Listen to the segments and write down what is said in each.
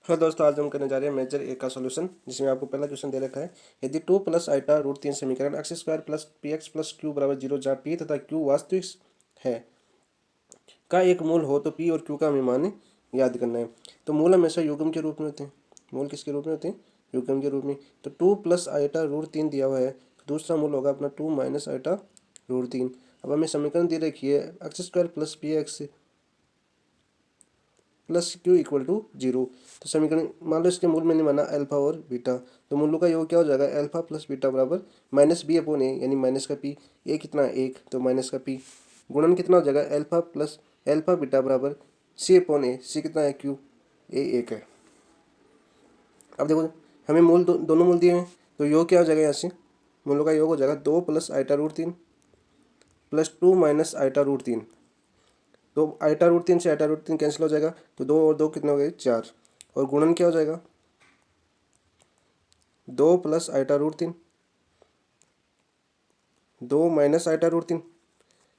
Hello दोस्तों, आज हम करने जा रहे हैं मेजर ए का सॉल्यूशन, जिसमें आपको पहला क्वेश्चन दे रखा है। यदि 2 प्लस आइटा रूट 3 समीकरण x square plus p x plus Q बराबर 0 जहाँ पी तथा क्यू वास्तविक है का एक मूल हो तो पी और क्यू का हमें मान याद करना है। तो मूल हमेशा युग्म के रूप में होते हैं। मूल किसके रूप में होते हैं? युग्म के रूप में। तो 2 प्लस आइटा रूट 3 दिया हुआ है, तो दूसरा मूल होगा अपना 2 माइनस आइटा रूट 3। अब हमें समीकरण दे रखी है x square plus p x plus q equal to 0। तो समीकरण मान लो इसके मूल में नहीं माना अल्फा और बीटा, तो मूलों का योग क्या हो जाएगा? अल्फा प्लस बीटा बराबर माइनस बी अपॉन ए, यानी माइनस का पी। ए कितना है? 1, तो माइनस का पी। गुणन कितना हो जाएगा? अल्फा प्लस अल्फा बीटा बराबर सी अपॉन ए। सी कितना है? क्यू। ए 1 है। अब देखो, हमें मूल दोनों मूल दिए हैं, तो योग क्या हो जाएगा? यहाँ से मूलों का योग हो जाएगा 2 plus iota root 3 plus 2 minus iota root 3। तो आइटा रूट 3 से आइटा रूट 3 कैंसिल हो जाएगा, तो 2 और 2 कितने हो गए? 4। और गुणन क्या हो जाएगा? 2 plus iota root 3 2 minus iota root 3।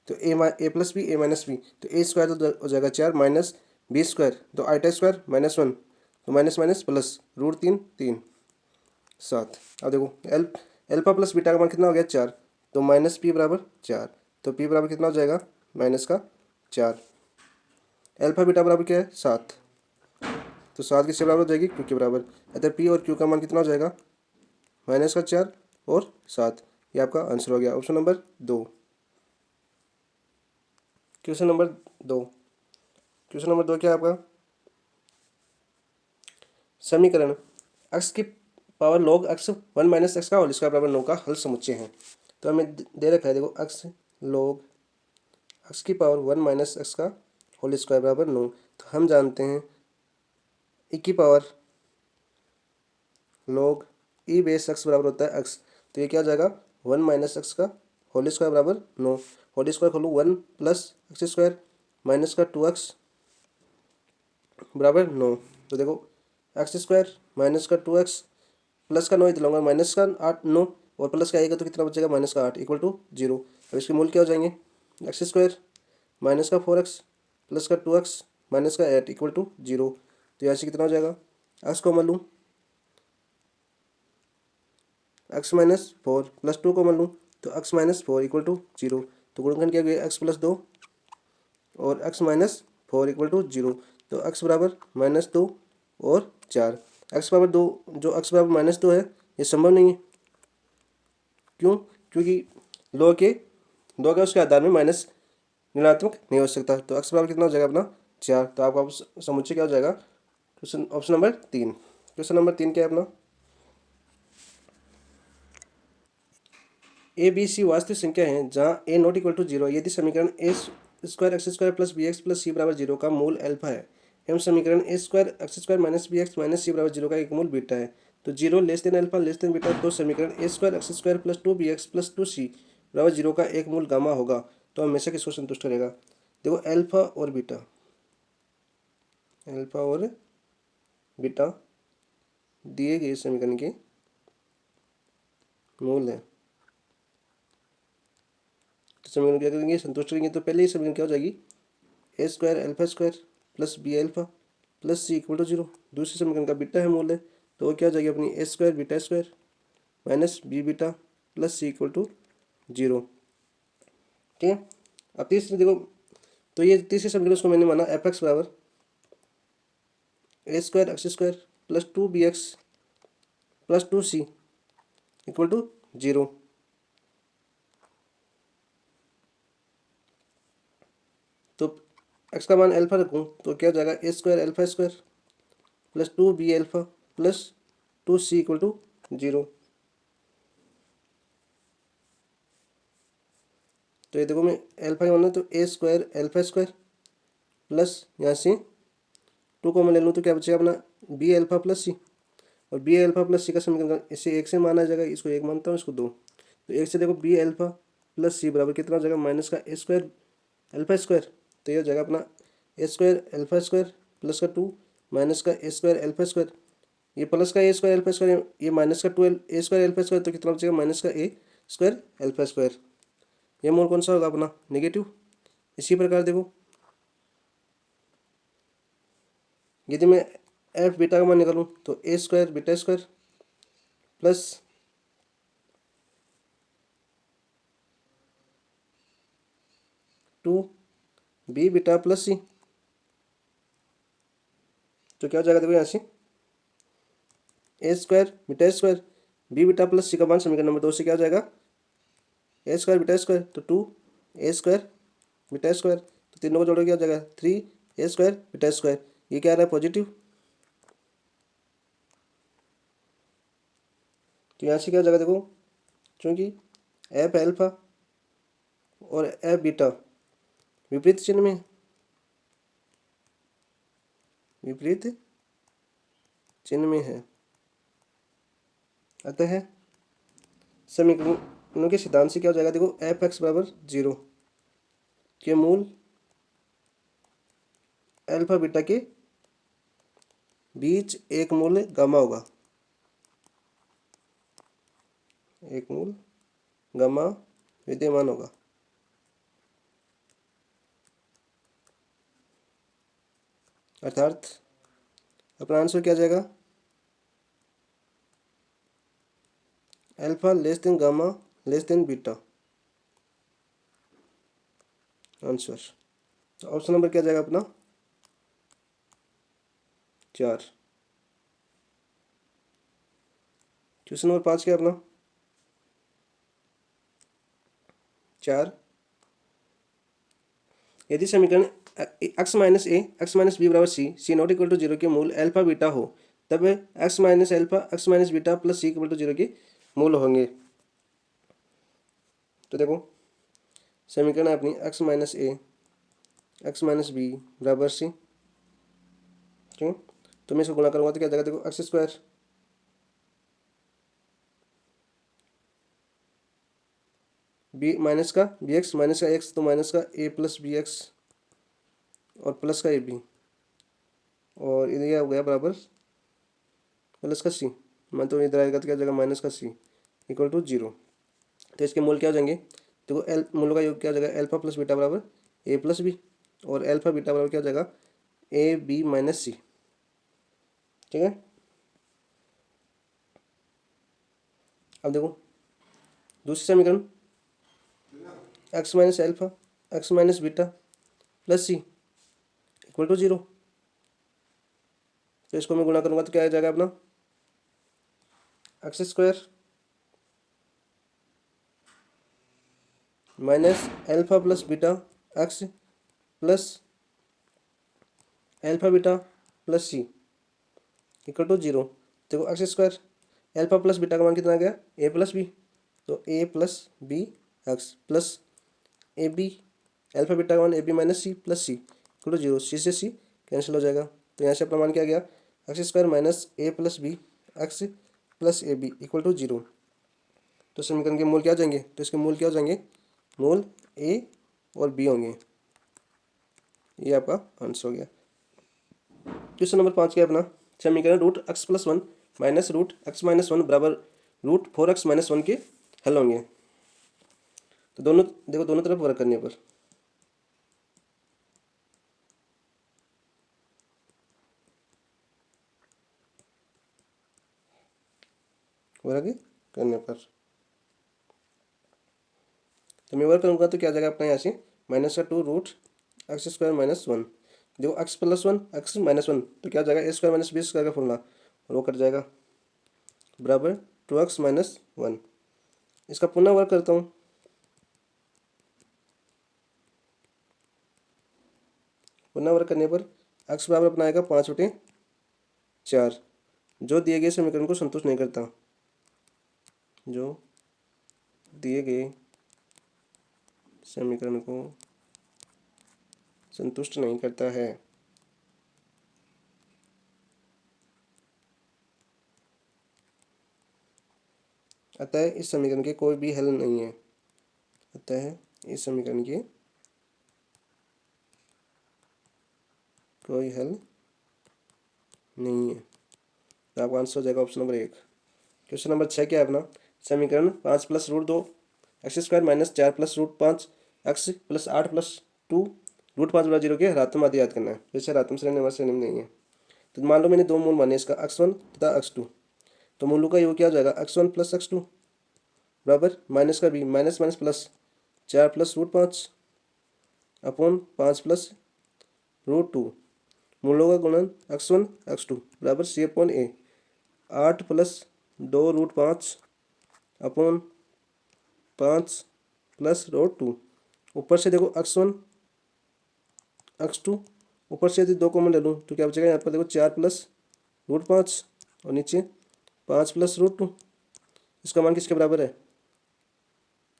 तो a plus b a minus b, तो ए स्क्वायर तो हो जाएगा 4 माइनस बी स्क्वायर, तो आइटा स्क्वायर -1, तो माइनस माइनस प्लस रूट 3 3 7। अब देखो एल्फा प्लस बीटा का मान कितना हो गया? 4, तो माइनस पी बराबर 4। तो पी बराबर कितना हो जाएगा? माइनस का 4। एल्फा बीटा बराबर क्या है? 7। तो 7 किसके बराबर हो जाएगी? क्यू के बराबर। अतः पी और क्यू का मान कितना हो जाएगा? माइनस का 4 और 7। ये आपका आंसर हो गया, option number 2। Question number 2। Question number 2 क्या है आपका? समीकरण एक्स की power log x 1 minus x का होल स्क्वायर बराबर 9 का हल समुच्चय है। तो हमें दे रखा है, देखो एक्स लॉग एक्स की पावर 1 माइनस एक्स का होल स्क्वायर बराबर 9। तो हम जानते हैं ई की पावर लॉग ई बेस एक्स बराबर होता है एक्स। तो ये क्या हो जाएगा? 1 माइनस एक्स का होल स्क्वायर बराबर 9। होल स्क्वायर खोलो, 1 प्लस एक्स स्क्वायर माइनस का 2x बराबर 9। तो देखो एक्स स्क्वायर माइनस का 2x प्लस का 9 ही दिलाऊंगा, माइनस का 8 9 और प्लस का आएगा तो कितना बचेगा? माइनस का 8 इक्वल टू 0। अब इसके मूल क्या हो जाएंगे? एक्स स्क्वायर माइनस का 4x प्लस का 2x माइनस का 8 इक्वल टू 0। तो यहाँ से कितना हो जाएगा? एक्स को मान लूँ, एक्स माइनस 4 प्लस 2 को मान लूँ, तो एक्स माइनस 4 इक्वल टू 0। तो गुणनखंड क्या गया? एक्स प्लस 2 और एक्स माइनस 4 इक्वल टू 0। तो एक्स बराबर -2 और 4। एक्स बराबर 2, जो एक्स बराबर -2 है, ये संभव नहीं है। क्यों? क्योंकि दो के उसके आधार में माइनस ऋणात्मक नहीं हो सकता। तो एक्स बराबर कितना हो जाएगा अपना? 4। तो आपका समुच्चय क्या हो जाएगा? Question option number 3। Question number 3 क्या है अपना? ए बी सी वास्तविक संख्या है जहाँ ए नॉट इक्वल टू 0 यदि समीकरण a square x square plus b x plus c बराबर 0 का मूल अल्फा है, एवं समीकरण a square x square minus b x minus c बराबर 0 का एक मूल बीटा है। तो 0 less than alpha less than beta, तो समीकरण a square x square plus 2 bx plus 2c बराबर 0 का एक मूल गामा होगा। तो हमेशा किसको संतुष्ट करेगा? देखो अल्फा और बीटा दिए गए समीकरण के मूल है। तो समीकरण क्या करेंगे? संतुष्ट करेंगे। तो पहले ही समीकरण क्या हो जाएगी? A square alpha square plus b alpha plus c equal to 0। दूसरे समीकरण का बीटा है मूल है, तो वो क्या हो जाएगी अपनी? A square beta square minus b beta plus c equal to 0। ठीक है। अब तीसरे देखो, तो ये तीसरे समीकरण उसको मैंने माना एफ एक्स बराबर a square x square plus 2 bx plus 2c equal to 0। तो एक्स का मान अल्फा रखूँ तो क्या हो जाएगा? A square alpha square plus 2b alpha plus 2c equal to 0। तो ये देखो, मैं अल्फा का माना तो a square alpha square plus यहाँ से 2 को मैं ले लूँ तो क्या बचेगा अपना? बी अल्फा प्लस सी। और बी अल्फा प्लस सी का समीकरण इसे 1 से माना जाएगा, इसको 1 मानता हूँ, इसको 2। तो 1 से देखो बी अल्फा प्लस सी बराबर कितना हो जाएगा? माइनस का ए स्क्वायर अल्फा स्क्वायर। तो ये हो जाएगा अपना ए स्क्वायर अल्फा स्क्वायर प्लस का 2 माइनस का ए स्क्वायर अल्फा स्क्वायर। ये प्लस का ए स्क्वायर अल्फा स्क्वायर, ये माइनस का 12 ए स्क्वायर अल्फा स्क्वायर, तो कितना बचेगा? माइनस का ए स्क्वायर अल्फा स्क्वायर। ये मूल कौन सा होगा अपना? नेगेटिव। इसी प्रकार देखो, यदि मैं एफ बीटा का मान निकालूँ तो a square beta square plus two b beta plus c. तो क्या हो जाएगा देखो यहाँ से a square beta square b beta plus c का मान समीकरण नंबर 2 से क्या हो जाएगा ए स्क्वायर बीटा स्क्वायर, तो 2 ए स्क्वायर बीटा स्क्वायर, तो तीनों को जोड़ो क्या हो जाएगा 3 ए स्क्वायर बीटा स्क्वायर। ये क्या आ रहा है पॉजिटिव, तो यहाँ से क्या हो जाएगा देखो, क्योंकि एफ एल्फा और एफ बीटा विपरीत चिन्ह में, विपरीत चिन्ह में है, अतः समीकरणों के सिद्धांत से क्या हो जाएगा देखो एफ एक्स बराबर 0 के मूल अल्फा बीटा के बीच एक मूल गामा होगा, एक मूल गामा विद्यमान होगा। अर्थात अपना आंसर क्या जाएगा alpha less than gamma less than beta answer. तो ऑप्शन नंबर क्या जाएगा अपना 4। क्वेश्चन नंबर 5 क्या अपना 4, यदि समीकरण x minus a x minus b बराबर सी नॉट इक्वल टू 0 के मूल अल्फा बीटा हो तब x minus alpha x minus beta plus c equal to 0 के मूल होंगे। तो देखो समीकरण है अपनी x minus a x minus b बराबर सी, क्यों तो मैं इसको गुणा करूँगा तो क्या जाएगा देखो एक्स स्क्वायर बी माइनस का बी एक्स माइनस का एक्स, तो माइनस का ए प्लस बी एक्स और प्लस का ए बी, और इधर क्या हो गया बराबर प्लस का सी, मैं तो इधर आएगा तो क्या जाएगा माइनस का सी इक्वल टू 0। तो इसके मूल क्या हो जाएंगे देखो एल मूलों का योग क्या हो जाएगा अल्फा प्लस बीटा बराबर ए प्लस बी, और अल्फा बीटा बराबर क्या हो जाएगा ए बी माइनस सी। ठीक है, अब देखो दूसरी समीकरण x minus alpha x minus beta plus c equal to 0। तो इसको मैं गुणा करूँगा तो क्या आ जाएगा अपना x square minus alpha plus beta x plus alpha beta plus c equal to 0। देखो x square alpha plus beta का मान कितना आ गया ए प्लस बी, तो a plus b x plus a b alpha beta का मान a b minus c plus c equal to 0। C से सी कैंसिल हो जाएगा, तो यहाँ से अपना मान क्या आ गया x square minus a plus b x plus a b equal to 0। तो समीकरण के मूल क्या हो जाएंगे, तो इसके मूल क्या हो जाएंगे मूल ए और बी होंगे। ये आपका आंसर हो गया। क्वेश्चन नंबर 5 क्या है अपना समीकरण root x plus 1 minus root x minus 1 बराबर रूट 4x माइनस 1 के हल होंगे। तो दोनों देखो दोनों तरफ वर्क करने पर वर्क करने पर तो मैं वर्क करूँगा तो क्या आ जाएगा अपना यहाँ से माइनस का 2 रूट एक्स स्क्वायर माइनस 1, देखो एक्स प्लस 1 एक्स माइनस 1 तो क्या आ जाएगा a square minus b square का फॉर्मूला और वो कट जाएगा बराबर 2x माइनस 1। इसका पुनः वर्क करता हूँ, पुनः वर्क करने पर x बराबर अपना आएगा 5/4 जो दिए गए समीकरण को संतुष्ट नहीं करता, जो दिए गए समीकरण को संतुष्ट नहीं करता है। अतः इस समीकरण के कोई भी हल नहीं है, अतः इस समीकरण के कोई हल नहीं है। तो आपका आंसर हो जाएगा ऑप्शन नंबर 1। क्वेश्चन नंबर 6 क्या है अपना समीकरण 5 plus root 2 x square minus 4 plus root 5 x plus 8 plus 2 root 5 बटा 0 के हरात्मक आदि याद करना है। जैसे हरात्मक श्रेणी हमारे श्रेणी में नहीं है, तो मान लो मैंने दो मूल माने इसका x1 तथा x2, तो मूलों का योग क्या हो जाएगा x1 प्लस x2 बराबर माइनस का b, minus minus plus 4 plus root 5 upon 5 plus root 2, मूलों का गुणन x1 x2 बराबर c upon a, 8 plus 2 root 5 upon 5 plus root 2। ऊपर से देखो x1 x2, ऊपर से यदि 2 कॉमन ले लूँ तो क्या बचेगा यहाँ पर देखो 4 प्लस रूट 5 और नीचे 5 प्लस रूट 2। इसका मान किसके बराबर है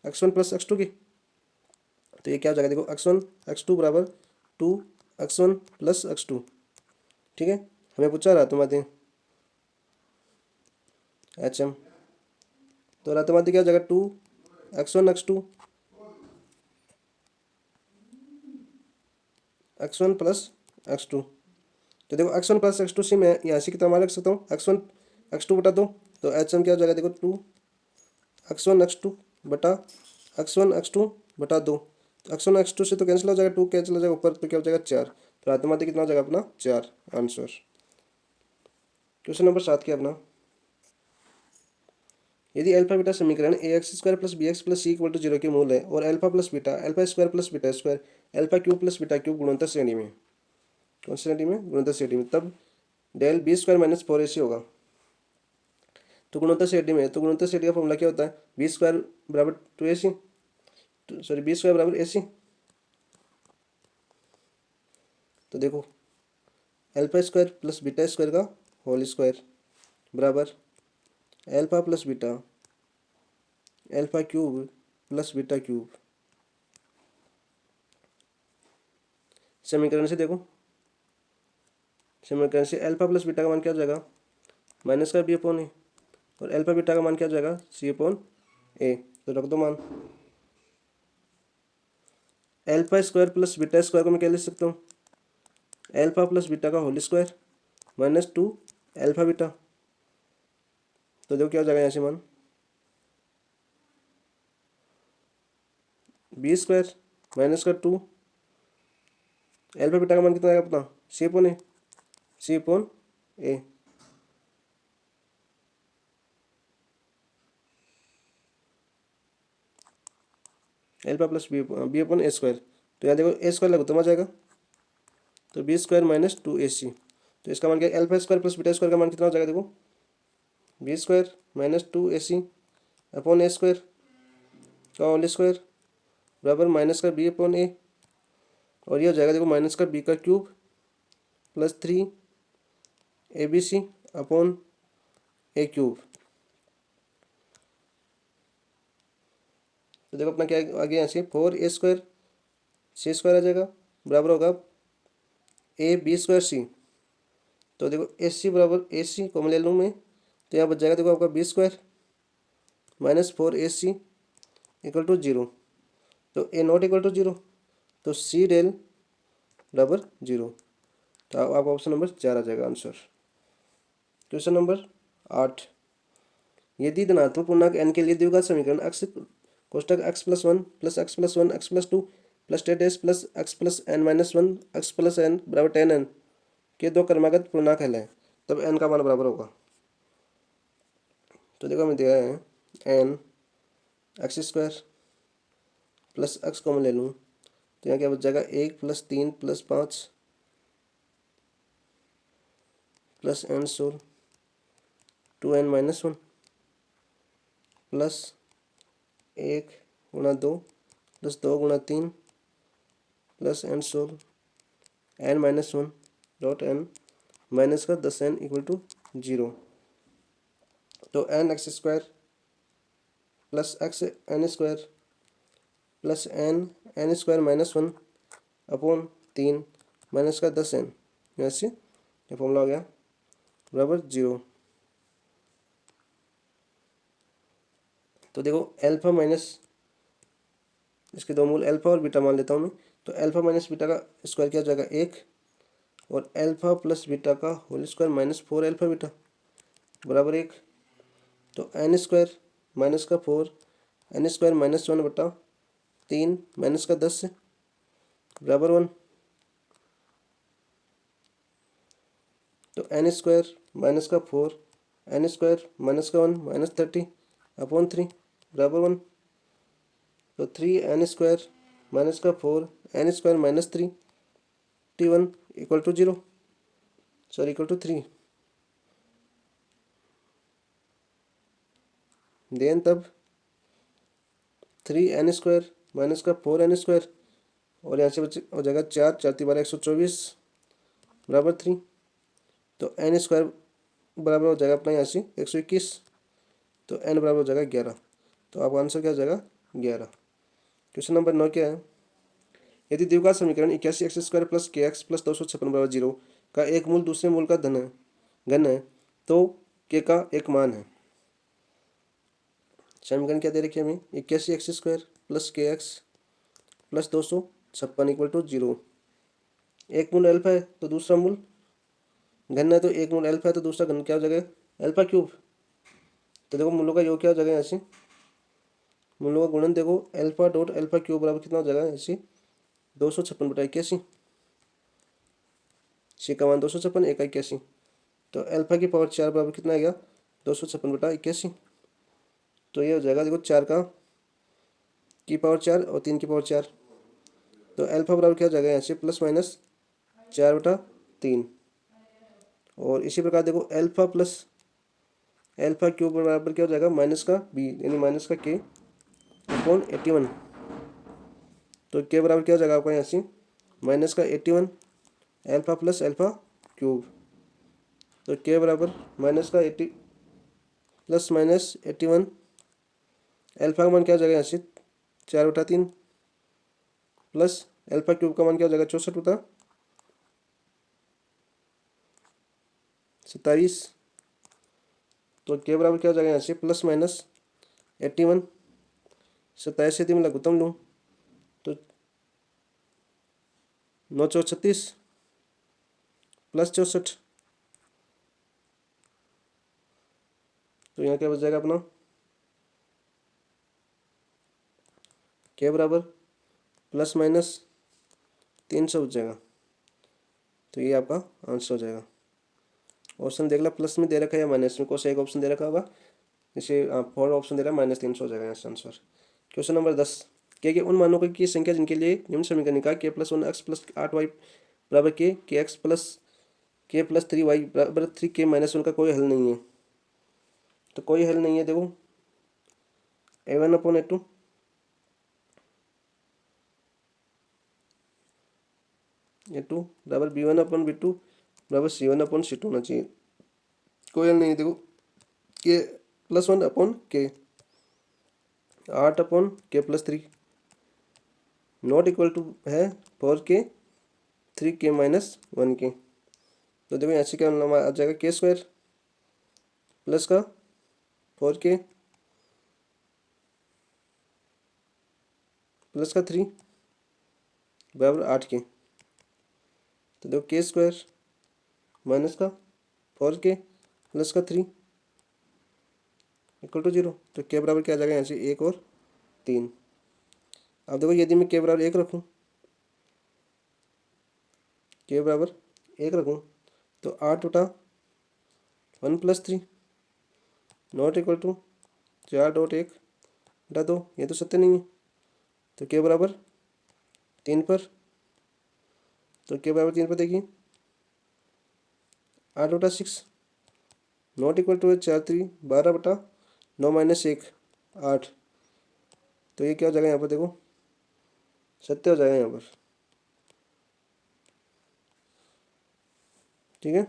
x1 प्लस x2 की, तो ये क्या हो जाएगा देखो x1 x2 बराबर 2 x1 प्लस x2। ठीक है, हमें पूछा रहा तुम्हारे HM, तो रातमाती क्या हो जाएगा 2 x1 x2 x1 plus x2। तो देखो x1 प्लस x2 से मैं यहाँ से कितना मान रख सकता हूँ x1 x2 बटा 2, तो HM क्या हो जाएगा देखो 2 x1 x2 बटा x1 x2 बटा 2, तो x1 x2 से तो कैंसिल हो जाएगा, 2 कैंसिल हो जाएगा ऊपर, तो क्या हो जाएगा 4, तो रातमाती कितना हो जाएगा अपना 4 आंसर। क्वेश्चन नंबर 7 क्या अपना, यदि अल्फा बीटा समीकरण a x square plus b x plus c equal to 0 के मूल है और alpha plus beta alpha square plus beta square alpha cube plus beta cube गुणनता श्रेणी में, कौन सी श्रेणी में गुणनता श्रेणी में, तब del B square minus 4ac होगा। तो गुणनता श्रेणी में, तो गुणनता श्रेणी का फॉर्मूला क्या होता है बी स्क्वायर बराबर 2ac, सॉरी बी स्क्वायर बराबर ac। तो देखो alpha square plus beta square का होल स्क्वायर बराबर alpha plus beta alpha cube plus beta cube. समीकरण से देखो, समीकरण से अल्फा प्लस बीटा का मान क्या हो जाएगा माइनस का बी अपॉन ए, और अल्फा बीटा का मान क्या हो जाएगा सी अपॉन ए, तो रख दो मान। Alpha square plus beta square को मैं क्या लिख सकता हूँ अल्फा प्लस बीटा का whole square minus 2 alpha beta, तो देखो क्या हो जाएगा यहाँ से मान बी स्क्वायर माइनस का 2 अल्फा बीटा का मान कितना आएगा अपना सी upon A, C upon A. Alpha plus B upon a square, तो यहाँ देखो ए स्क्वायर लगभग आ जाएगा, तो बी स्क्वायर माइनस 2ac, तो इसका मान क्या alpha square plus beta square का मान कितना हो जाएगा देखो b square minus 2ac upon a square का होल स्क्वायर बराबर माइनस का बी अपॉन ए, और ये हो जाएगा देखो माइनस का बी का cube plus 3 abc upon a cube. तो देखो अपना क्या आ गया यहाँ से 4a स्क्वायर सी स्क्वायर आ जाएगा बराबर होगा ए बी स्क्वायर सी, तो देखो ए सी बराबर ए सी कॉमन ले लूँ मैं, तो यहाँ बच जाएगा देखो आपका b square minus 4ac equal to 0, तो ए नॉट इक्वल टू 0, तो सी डेल बराबर 0, तो आप ऑप्शन नंबर 4 आ जाएगा आंसर। क्वेश्चन नंबर 8, यदि धनात्मक पूर्णांक n के लिए द्विघात समीकरण x कोष्टक x+1 plus x+1 x+2 plus ten s plus x plus n minus one x plus n बराबर 10n के दो क्रमागत पूर्णांक हल है, तब n का मान बराबर होगा। तो देखो हमें दिया है n x square plus x common ले लूँ, तो यहाँ क्या बच जाएगा 1 plus 3 plus 5 plus n so on 2n minus 1 plus 1 गुणा 2 प्लस 2 गुणा 3 plus n so on n minus 1 dot n minus का 10n इक्वल टू 0, तो n x square plus x n square plus n square minus 1 upon 3 minus का 10n, यहाँ से ये formula हो गया बराबर 0। तो देखो अल्फा माइनस इसके दो मूल अल्फा और बीटा मान लेता हूँ मैं, तो अल्फा माइनस बीटा का स्क्वायर क्या हो जाएगा 1, और अल्फा प्लस बीटा का whole square minus 4 alpha beta बराबर 1, तो एन स्क्वायर माइनस का 4 एन स्क्वायर माइनस 1 बटा 3 माइनस का 10 बराबर 1। तो एन स्क्वायर माइनस का 4 एन स्क्वायर माइनस का 1 माइनस 30 अपॉन 3 बराबर 1। तो 3 एन स्क्वायर माइनस का 4 n square minus 3 T1 equal to 0 sorry equal to 3। Then तब 3 एन स्क्वायर माइनस का 4 एन स्क्वायर और यहाँ से बचे हो जाएगा 4 4 12 124 बराबर 3। तो एन स्क्वायर बराबर हो जाएगा अपना यहाँ से 121। तो एन बराबर हो जाएगा 11। तो आपका आंसर क्या हो जाएगा 11। क्वेश्चन नंबर 9 क्या है, यदि द्विघात समीकरण 81 x² प्लस के एक्स प्लस 256 बराबर 0 का एक मूल दूसरे मूल का घन है तो के का एक मान है। समीकरण क्या दे रखी है हमें, 81 x² प्लस के एक्स प्लस 256 इक्वल टू 0। एक मूल अल्फा है तो दूसरा मूल घन है, तो एक मूल अल्फा है तो दूसरा घन क्या हो जाएगा अल्फा क्यूब। तो देखो मूलों का योग क्या हो जाएगा यहाँ से, मूलों का गुणन देखो अल्फा डॉट अल्फा क्यूब बराबर कितना हो जाएगा ऐसे 256/81। सी का मान 256 एक 81। तो अल्फा की पावर 4 बराबर कितना आ गया 256/81। तो ये हो जाएगा देखो 4 का की पावर 4 और 3 की पावर 4। तो अल्फा बराबर क्या हो जाएगा यहाँ से प्लस माइनस 4/3। और इसी प्रकार देखो अल्फा प्लस अल्फा क्यूब बराबर क्या हो जाएगा माइनस का बी यानी माइनस का के अपॉन 81। तो के बराबर क्या हो जाएगा आपका यहाँ से माइनस का 81 अल्फा प्लस अल्फा क्यूब। तो के बराबर माइनस का 80 प्लस माइनस 81 अल्फा का मान क्या हो जाएगा यहाँ से 4/3 प्लस अल्फा क्यूब का मान क्या हो जाएगा 64/27। तो के बराबर क्या हो जाएगा यहाँ से प्लस माइनस 81 27 से 3 लघुत्तम लूँ तो 9 चौक 36 प्लस 64। तो यहाँ क्या बच जाएगा अपना के बराबर प्लस माइनस 300 बच जाएगा। तो ये आपका आंसर हो जाएगा। ऑप्शन देख लो प्लस में दे रखा है या माइनस में, कौन सा एक ऑप्शन दे रखा होगा, जैसे 4 ऑप्शन दे रहा है -300 हो जाएगा यहाँ से आंसर। क्वेश्चन नंबर 10, के उन मानों की संख्या जिनके लिए निम्न समीकरण का के प्लस 1 एक्स प्लस 8 वाई बराबर के एक्स प्लस के प्लस 3 वाई बराबर 3 के माइनस 1 का कोई हल नहीं है। तो कोई हल नहीं है देखो A1/A2 A2 बराबर B1/B2 बराबर C1/C2 होना चाहिए। कोई हल नहीं है देखो के प्लस 1 अपॉन के 8/के प्लस 3 नॉट इक्वल टू है 4 के 3 के माइनस 1 के। तो देखो यहाँ से क्या आ जाएगा के स्क्वायर प्लस का 4 के प्लस का 3 बराबर 8 के। तो देखो के स्क्वायर माइनस का 4 के प्लस का 3 इक्वल टू 0। तो के बराबर क्या आ जाएगा यहाँ से 1 और 3। अब देखो यदि मैं के बराबर 1 रखूँ, के बराबर 1 रखूँ तो 8/1 प्लस 3 नॉट इक्वल टू 4.1/2, ये तो सत्य नहीं है। तो के बराबर 3 पर, तो के बराबर 3 पर देखिए 8/6 नॉट इक्वल टू 4 3 12/9 माइनस 1 8। तो ये क्या हो जाएगा यहाँ पर देखो सत्य हो जाएगा यहाँ पर, ठीक है।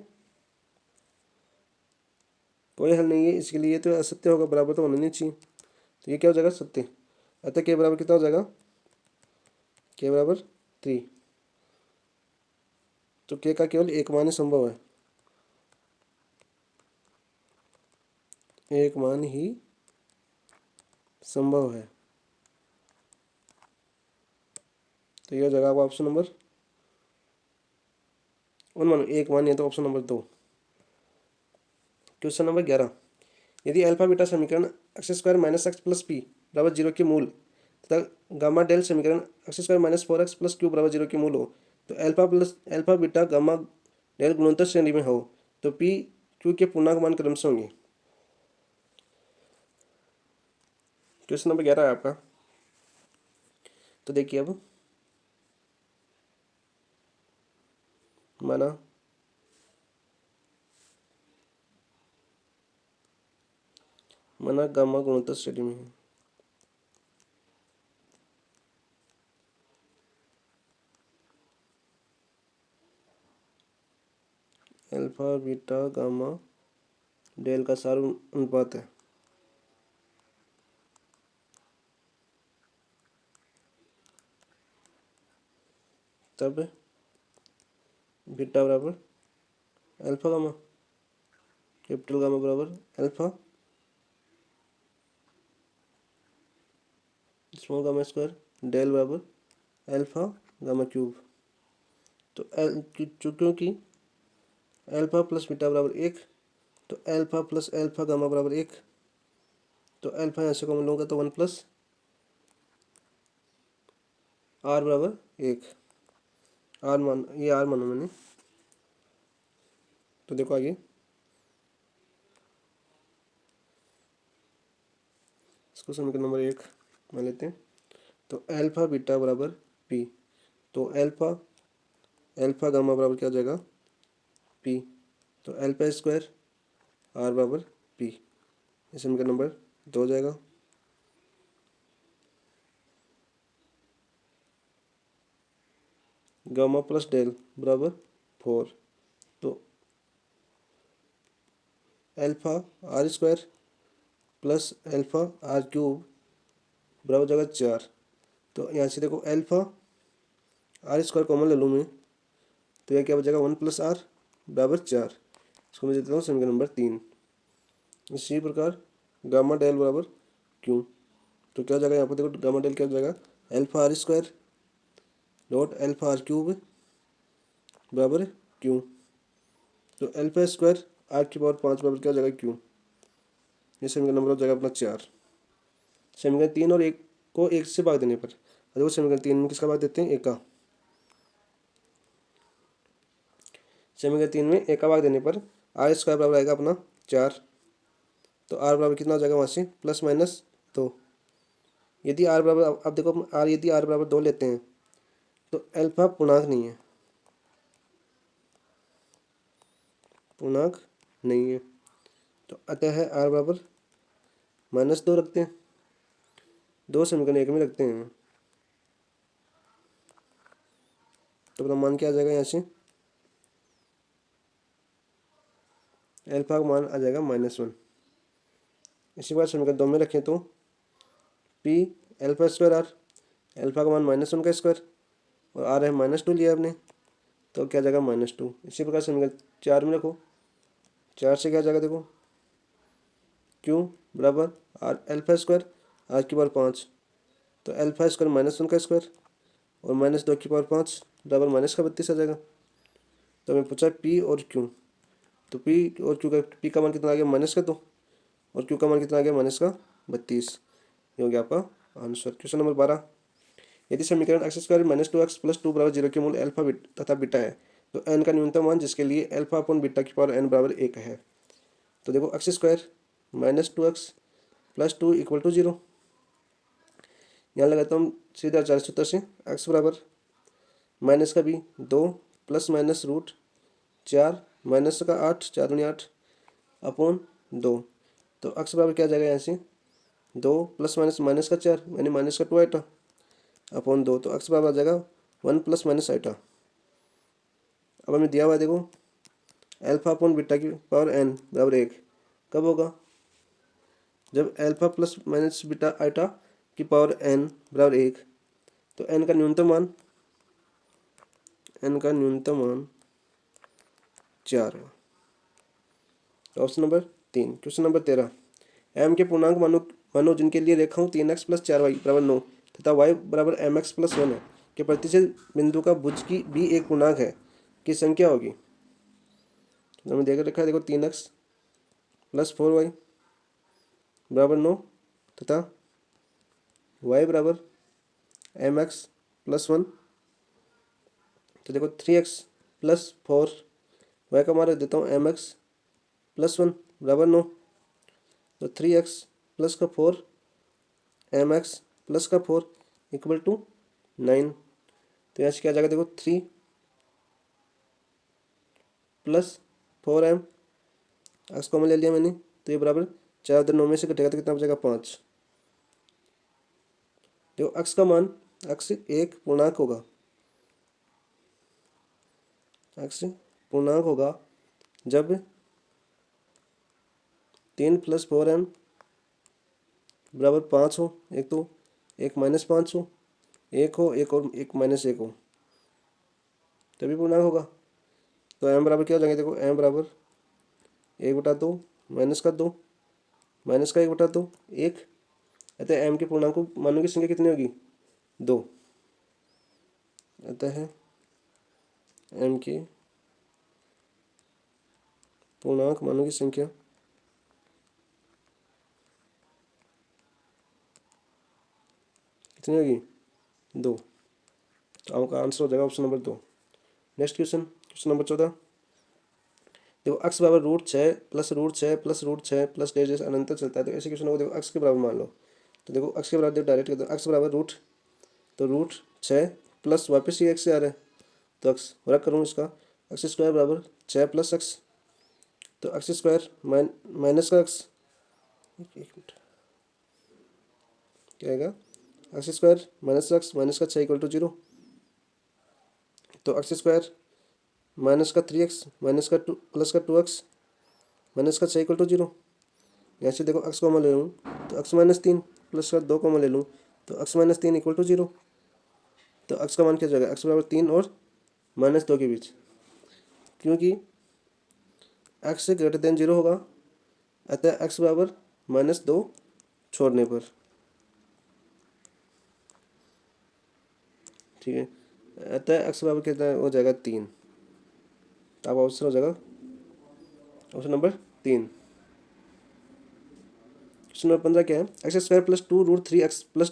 कोई हल नहीं है इसके लिए, तो असत्य होगा, बराबर तो होना नहीं चाहिए। तो ये क्या हो जाएगा सत्य। अतः के बराबर कितना हो जाएगा के बराबर 3। तो के का केवल एक मान ही संभव है, एक मान ही संभव है। तो यह हो जाएगा आपका ऑप्शन नंबर उन मानो एक मान है, तो ऑप्शन नंबर 2। क्वेश्चन नंबर 11, यदि अल्फा बीटा समीकरण x² minus x plus P बराबर 0 के मूल तथा गामा डेल समीकरण x² minus 4x plus Q बराबर 0 के मूल हो, तो अल्फा बीटा गामा डेल गुणोत्तर श्रेणी में हो तो पी क्यू के पूर्णांक मान क्रमशः होंगे। क्वेश्चन नंबर 11 है आपका। तो देखिए अब माना गामा गुणोत्तर श्रेणी में है। अल्फा बीटा गामा डेल का सार अनुपात है। तब बीटा बराबर अल्फा गामा, कैपिटल गामा बराबर alpha small gamma square, del बराबर अल्फा गामा क्यूब। तो क्योंकि अल्फा प्लस बीटा बराबर 1, तो अल्फा प्लस अल्फा गामा बराबर 1। तो अल्फा यहाँ से कॉमन लूँगा तो 1 प्लस आर बराबर 1। ये आर माना मैंने। तो देखो आगे इसको समीकरण नंबर 1 मान लेते हैं। तो अल्फा बीटा बराबर पी, तो अल्फा अल्फा गामा बराबर क्या हो जाएगा पी। तो अल्फा स्क्वायर आर बराबर पी, ये समीकरण नंबर 2 हो जाएगा। गामा प्लस डेल बराबर 4, तो alpha r square plus alpha r cube बराबर हो जाएगा 4। तो यहाँ से देखो अल्फा आर स्क्वायर कॉमन ले लूँ मैं, तो यह क्या हो जाएगा 1 प्लस आर बराबर 4। इसको मैं देता हूँ समीकरण नंबर 3। इसी प्रकार गामा डेल बराबर क्यू, तो क्या हो जाएगा यहाँ पर देखो गामा डेल क्या हो जाएगा alpha r square dot alpha r cube बराबर क्यू। तो अल्फा स्क्वायर आर की पावर 5 बराबर क्या हो जाएगा क्यू। ये समीकरण नंबर हो जाएगा अपना 4। समीकरण 3 और 1 को 1 से भाग देने पर, देखो समीकरण 3 में किसका भाग देते हैं 1 का। समीकरण 3 में 1 का भाग देने पर आर स्क्वायर बराबर आएगा अपना 4। तो आर बराबर कितना हो जाएगा वहाँ से प्लस माइनस 2। यदि आर बराबर, अब देखो आर, यदि आर बराबर 2 लेते हैं तो अल्फा पूर्णांक नहीं है, पूर्णांक नहीं है। तो अतः है आर बराबर -2 रखते हैं, 2 समीकरण 1 में रखते हैं। तो अपना मान क्या आ जाएगा यहाँ से अल्फा का मान आ जाएगा -1। इसी बार समीकरण 2 में रखें तो p alpha square r, alpha का मान -1 का स्क्वायर और आर है -2 लिया आपने, तो क्या जाएगा -2। इसी प्रकार समीकरण 4 में रखो, 4 से क्या जाएगा देखो क्यू बराबर आर अल्फा स्क्वायर आर की पावर 5, तो अल्फा स्क्वायर -1 का स्क्वायर और -2 की पावर 5 बराबर -32 आ जाएगा। तो हमें पूछा पी और क्यू, तो पी और क्यू का, पी का मान कितना आ गया -2 और क्यू का मान कितना आ गया -32। ये हो गया आपका आंसर। क्वेश्चन नंबर 12, यदि समीकरण एक्स स्क्वायर -2x + 2 बराबर 0 के मूल अल्फा तथा बीटा है, तो एन का न्यूनतम मान जिसके लिए अल्फा अपॉन बीटा की पावर n बराबर 1 है। तो देखो एक्स स्क्वायर -2x + 2 = 0। यहाँ लगाता हूँ सीधे आचार्य सूत्र से, एक्स बराबर माइनस का भी 2 प्लस माइनस रूट 4 माइनस का 8, 4 दूनी 8 अपॉन 2। तो एक्स बराबर क्या आ जाएगा यहाँ से 2 प्लस माइनस माइनस का 4 यानी -2 आइटा अपॉन 2। तो एक्स बराबर आ जाएगा 1 प्लस माइनस आइटा। अब हमें दिया हुआ है देखो अल्फा अपॉन बीटा की पावर n बराबर 1 कब होगा, जब alpha plus minus beta iota की पावर n बराबर 1। तो n का न्यूनतम मान 4 है। Option number 3। Question number 13, m के पूर्णांक मानो जिनके लिए रेखाओं 3x + 4y बराबर 9 तथा y बराबर mx + 1 है के प्रतिच्छेद बिंदु का भुज की भी एक पूर्णांक है की संख्या होगी। तो हमें देकर रखा है देखो 3x + 4y बराबर 9 तथा y बराबर mx + 1। तो देखो 3x + 4 वाई का मान रख देता हूँ एम एक्स प्लस 1 बराबर 9। तो 3x प्लस का 4 एम एक्स प्लस का 4 इक्वल टू 9। तो यहाँ से क्या आ जाएगा देखो 3 प्लस 4m एक्स कॉमन ले लिया मैंने, तो ये बराबर 4 9 में से कटेगा तो कितना बचेगा 5। देखो एक्स का मान, एक्स एक पूर्णांक होगा, एक्स पूर्णांक होगा जब 3 प्लस 4m बराबर 5 हो, एक तो एक माइनस 5 हो, एक हो, एक और एक माइनस 1 हो, तभी पूर्णांक होगा। तो m बराबर क्या हो जाएंगे देखो, m बराबर 1/2 माइनस का 2 माइनस का 1/2 1। अतः m के पूर्णांक मानों की संख्या कितनी होगी 2। अतः m के पूर्णांक मानों की संख्या कितनी होगी 2। तो आपका आंसर हो जाएगा option number 2। Next question, question number 14। देखो x बराबर √6 प्लस √6 प्लस √6 प्लस डेढ़ जैसे अनंत चलता है, तो ऐसे क्वेश्चन को देखो x के बराबर मान लो। तो देखो x के बराबर देखो डायरेक्ट करते हो, x बराबर रूट, तो √6 प्लस वापस ही x से आ रहा है तो x रख करूँ इसका, एक्स स्क्वायर बराबर 6 प्लस x, तो एक्स स्क्वायर माइनस का x, एक मिनट क्या आएगा, एक्स स्क्वायर माइनस का 6 इक्वल टू 0। तो एक्स स्क्वायर माइनस का 3x माइनस का 2 प्लस का 2x माइनस का 6 इक्वल टू 0। यहाँ से देखो x कॉमन ले लूँ तो x माइनस 3 प्लस का 2 कॉमन ले लूँ तो x माइनस 3 इक्वल टू 0। तो x का मान क्या जाएगा, x बराबर 3 और -2 के बीच, क्योंकि x से ग्रेटर देन 0 होगा, अतः x बराबर -2 छोड़ने पर, ठीक है। अतः x बराबर कितना हो जाएगा 3। तो अब ऑप्शन हो जाएगा ऑप्शन नंबर 3। क्वेश्चन नंबर 15 क्या है, x square plus 2√3x plus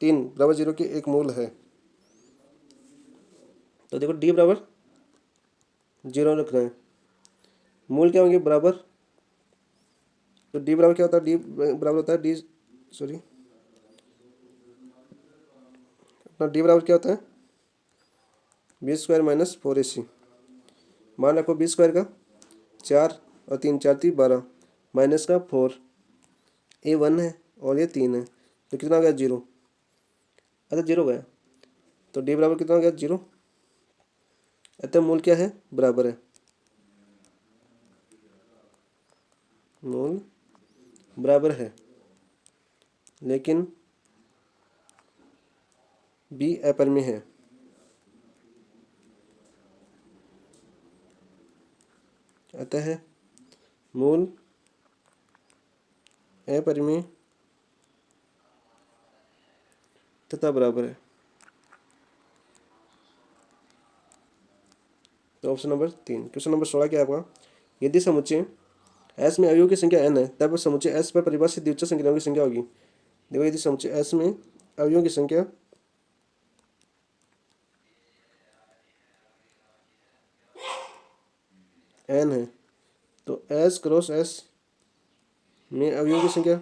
3 बराबर 0 की एक मूल है। तो देखो d बराबर 0 रखना है, मूल क्या होंगे बराबर, तो d बराबर क्या होता है, d बराबर होता है अपना d बराबर क्या होता है b² माइनस 4ac। मान रखो b² का 4 और 3 4 3 12 माइनस का 4, ये 1 है और ये 3 है, तो कितना हो गया 0। अतः 0 गया, तो d बराबर कितना हो गया 0। अतः मूल क्या है बराबर है, मूल बराबर है, लेकिन b अपरिमेय है। अतः मूल अपरिमेय तथा बराबर है। तो ऑप्शन नंबर 3। क्वेश्चन नंबर 16 क्या है आपका, यदि समुच्चय S में अवयवों की संख्या n है तब समुच्चय S पर परिभाषित द्वितीय संक्रियाओं की संख्या होगी। देखो यदि समुच्चय S में अवयवों की संख्या n है तो S क्रॉस S में अवयवों की संख्या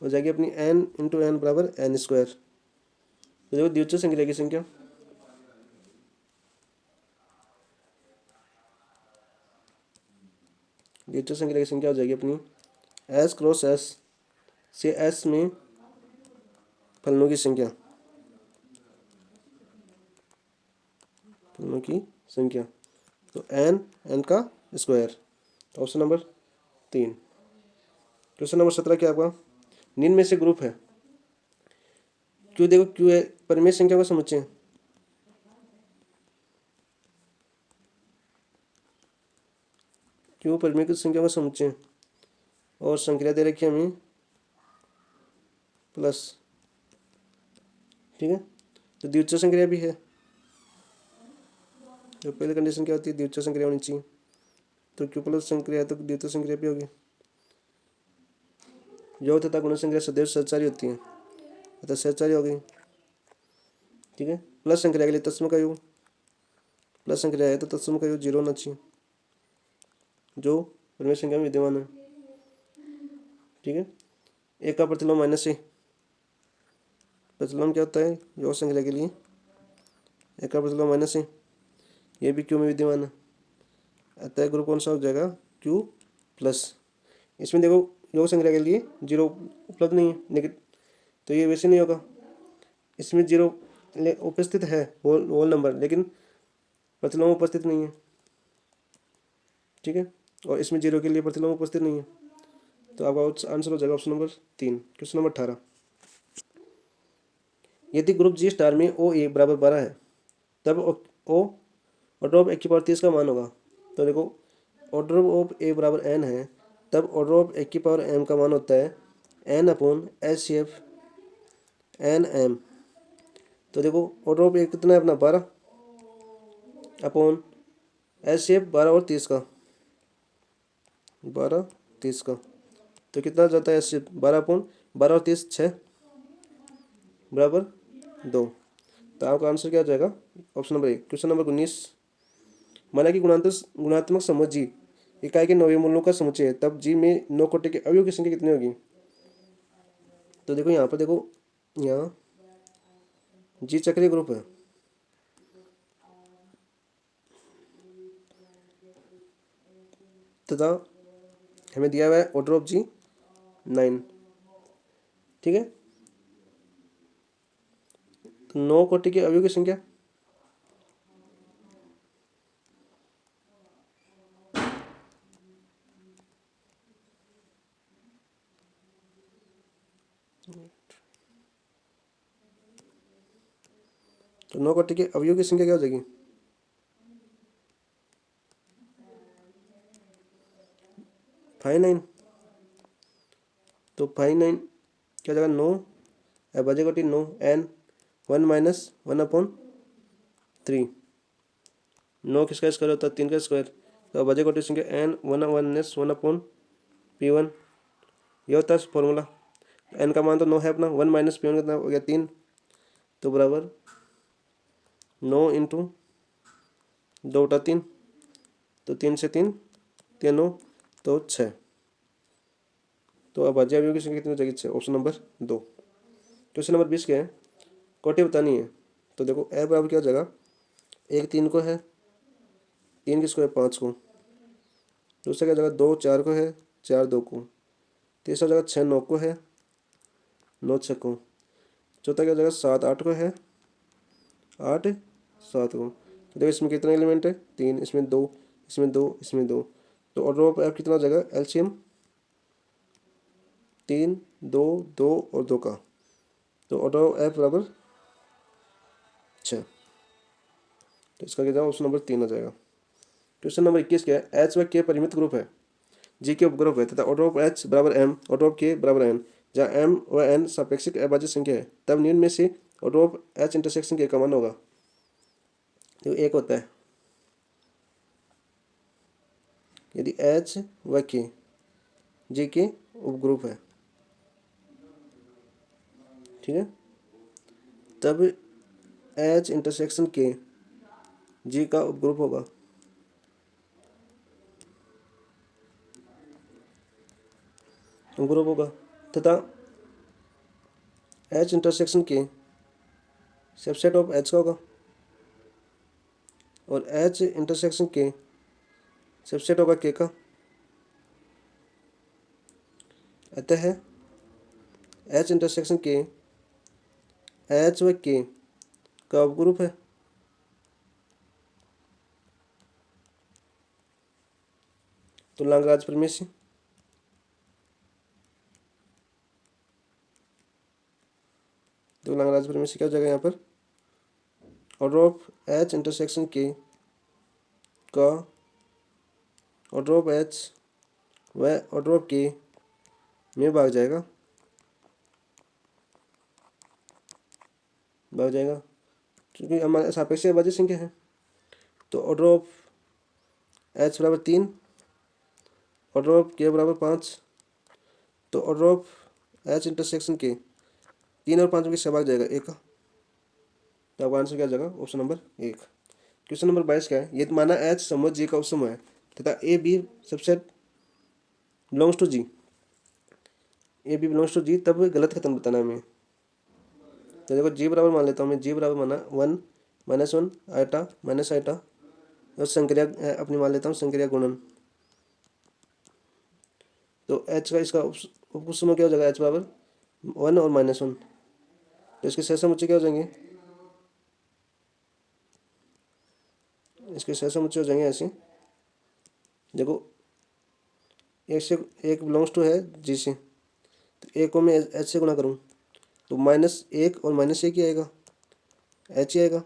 हो जाएगी अपनी n इंटू n बराबर n²। तो देखो द्वितीय संक्रिया की संख्या, द्वितीय संक्रिया की संख्या हो जाएगी अपनी S क्रॉस S से S में फलनों की संख्या, फलनों की संख्या, तो n का square. Option number 3। Question number 17 क्या आपका, निम्न में से ग्रुप है क्यों, देखो क्यों है परिमेय संख्या का समुच्चय, क्यों परिमेय की संख्या का समुच्चय और संक्रिया दे रखी है हमें प्लस, ठीक है। तो द्वितीय संक्रिया भी है, तो पहले कंडीशन क्या होती है द्वितीय संक्रिया होनी चाहिए, तो क्यू प्लस संक्रिया है तो द्वितीय संक्रिया भी होगी। योग तथा गुण संक्रिया सदैव सचारी होती है, तो सहचारी हो गई। ठीक है, प्लस संख्या के लिए तत्सम का योग, प्लस संख्या है तो तत्सम का योग 0 होना चाहिए जो परिमेय संख्या में विद्यमान है। ठीक है, एक का प्रतिलोम -a, प्रतिलोम क्या होता है योग संख्या के लिए, एक का प्रतिलोम -a, ये भी क्यू में विद्यमान है, अतः ग्रुप कौन सा हो जाएगा, क्यू प्लस। इसमें देखो योग संख्या के लिए 0 उपलब्ध नहीं है नेगेटिव, तो ये वैसे नहीं होगा। इसमें 0 उपस्थित है होल नंबर, लेकिन प्रतिलोम उपस्थित नहीं है। ठीक है, और इसमें 0 के लिए प्रतिलोम उपस्थित नहीं है, तो आपका आंसर हो जाएगा ऑप्शन नंबर 3। क्वेश्चन नंबर 18, यदि ग्रुप जी स्टार में ओ ए बराबर 12 है तब ओ ऑर्डर ऑफ ए की पावर 30 का मान होगा। तो देखो ऑर्डर ऑफ ए बराबर एन है, तब ऑर्डर ऑफ ए की पावर एम का मान होता है n upon H C F n m. तो देखो ऑर्डर ऑफ ए कितना है अपना 12 अपॉन एच सी एफ 12 और 30 का, 12 30 का, तो कितना जाता है एच सी एफ 12 अपॉन 12 और 30 6 बराबर 2। तो आपका आंसर क्या हो जाएगा ऑप्शन नंबर 1। क्वेश्चन नंबर 19, माना कि गुणात्मक समूह जी इकाई के नौवे मूल्यों का समुच्चय है, तब जी में 9 कोटि के अवयव की संख्या कितनी होगी। तो देखो यहाँ पर देखो, यहाँ जी चक्रीय ग्रुप है, तथा हमें दिया हुआ है ऑर्डर ऑफ जी 9। ठीक है, तो 9 कोटि के अवयव की संख्या तो 9 कोटि के अवयव की संख्या क्या हो जाएगी, 59। तो 59 क्या हो जाएगा 9 बजे कोटि 9 एन 1 माइनस 1 अपॉन 3, 9 किसका स्क्वायर होता है 3 का स्क्वायर, तो बजे कोटि संख्या एन 1 अपॉन P1, ये होता है फॉर्मूला। एन का मान तो 9 है अपना, 1 माइनस P1 कितना हो गया 3, तो बराबर 9 इंटू 2 बटा 3, तो 3 से 3 3 9 तो 6। तो अब अभाज्य अवयव की संख्या कितनी हो जाएगी 6, ऑप्शन नंबर 2। क्वेश्चन नंबर 20 क्या है, कोटि बतानी है। तो देखो ए बराबर क्या हो जाएगा, 1 3 को है, 3 किसको है 5 को, दूसरा क्या हो जाएगा 2 4 को है, 4 2 को, तीसरा हो जाएगा 6 9 को है, 9 6 को, चौथा क्या हो जाएगा 7 8 को है, 8 7 को। तो देखो इसमें कितने एलिमेंट है 3, इसमें 2 इसमें 2 इसमें 2, तो ऑर्डर ऑफ एफ कितना हो जाएगा एलसीएम 3 2 2 और 2 का, तो ऑर्डर ऑफ एफ बराबर 6। तो इसका क्या जाएगा ऑप्शन नंबर 3 हो जाएगा। क्वेश्चन नंबर 21 क्या है, एच व के परिमित ग्रुप है, जी के उपग्रुप है तथा ऑर्डर ऑफ एच बराबर एम, ऑर्डर ऑफ के बराबर एन, जहाँ एम व एन सापेक्षिक अभाज्य संख्या है, तब निम्न में से ऑर्डर ऑफ एच इंटरसेक्शन के का मान होगा। तो एक होता है यदि एच व के जी के उपग्रुप है, ठीक है, तब एच इंटरसेक्शन के जी का उपग्रुप होगा। उपग्रुप होगा तथा एच इंटरसेक्शन के सबसेट ऑफ एच का होगा, और एच इंटरसेक्शन के सबसेट होगा के का। अतः एच इंटरसेक्शन के एच व के का उपग्रुप है। तो लाग्रांज प्रमेय से तो लाग्रांज प्रमेय से क्या हो जाएगा यहाँ पर, ऑर्डर ऑफ एच इंटरसेक्शन के का ऑर्डर ऑफ एच व ऑर्डर ऑफ के में भाग जाएगा, क्योंकि हमारे सापेक्ष अभाज्य संख्या है। तो ऑर्डर ऑफ एच बराबर 3, ऑर्डर ऑफ के बराबर 5, तो ऑर्डर ऑफ एच इंटरसेक्शन के 3 और 5 में किससे भाग जाएगा? एक का। तो आपका आंसर क्या आ जाएगा? Option number 1। क्वेश्चन नंबर 22 क्या है? ये माना एच समूह जी का उपसमूह है तथा a b subset belongs to g, a b belongs to g, तब गलत कथन बताना है हमें। तो देखो जी बराबर मान लेता हूँ मैं, जी बराबर माना 1 -1 आइटा माइनस आइटा, और संक्रिया अपनी मान लेता हूँ संक्रिया गुणन। तो एच का इसका उपसमूह क्या हो जाएगा? एच बराबर 1 और -1। तो इसके सहसमुच्चय क्या हो जाएंगे? इसके सहसमुच्चय हो जाएंगे ऐसे। देखो एक से एक बिलोंग्स टू है जी से, तो एक को मैं एच से गुणा करूँ तो -1 और -1 ही आएगा, एच ही आएगा।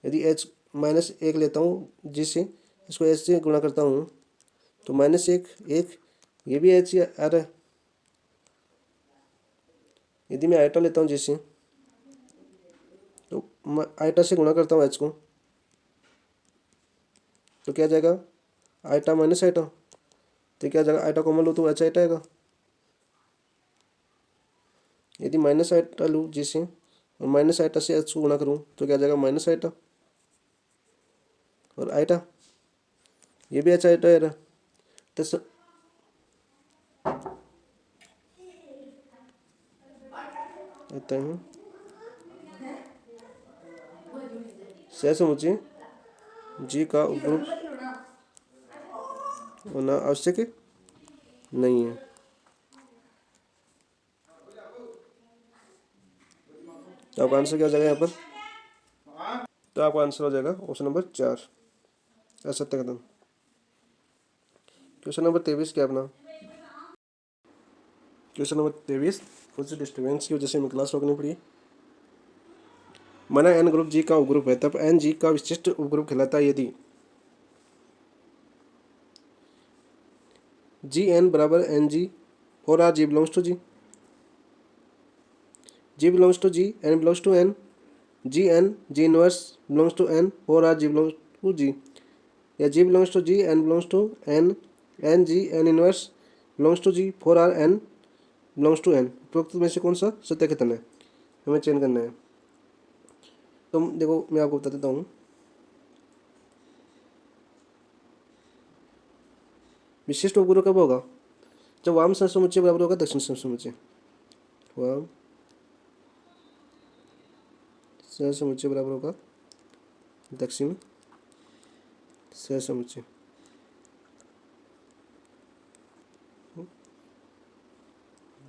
यदि एच -1 लेता हूँ जी से, इसको एच से गुणा करता हूँ तो -1 1, ये भी एच ही आ रहा है। यदि मैं आइटा लेता हूँ जी से, तो आइटा से गुणा करता हूँ एच को, तो क्या जाएगा? आइटा माइनस आइटा, तो क्या जाएगा? आइटा कॉमन लो तो एच आइटा आएगा। यदि माइनस आइटा लूँ जी से और माइनस आइटा से एच को गुणा करूँ तो क्या जाएगा? माइनस आइटा और आइटा, ये भी एच आइटा आ रहा। तो सहसमुच्चय जी का उपग्रुप होना आवश्यक नहीं है। तो आपका आंसर क्या हो जाएगा यहाँ पर? तो आपका आंसर हो जाएगा ऑप्शन नंबर 4, असत्य कथन। क्वेश्चन नंबर 23 क्या अपना? क्वेश्चन नंबर 23, कुछ डिस्टर्बेंस की वजह से हमें क्लास रोकनी पड़ी। माना एन ग्रुप जी का उपग्रुप है, तब एन जी का विशिष्ट उपग्रुप कहलाता है यदि जी एन बराबर एन जी और r g belongs to g, g belongs to g, n belongs to n, g n g inverse belongs to n और r g belongs to g, या g belongs to g n belongs to n, n g n inverse belongs to g, for all n belongs to n. उपरोक्त में से कौन सा सत्य कथन है? हमें चयन करना है। तो देखो मैं आपको बता देता हूँ। विशिष्ट उपग्रह कब होगा? जब वाम सहसमुच्चय बराबर होगा दक्षिण सहसमुच्चय। वाम सहसमुच्चय बराबर होगा दक्षिण सहसमुच्चय।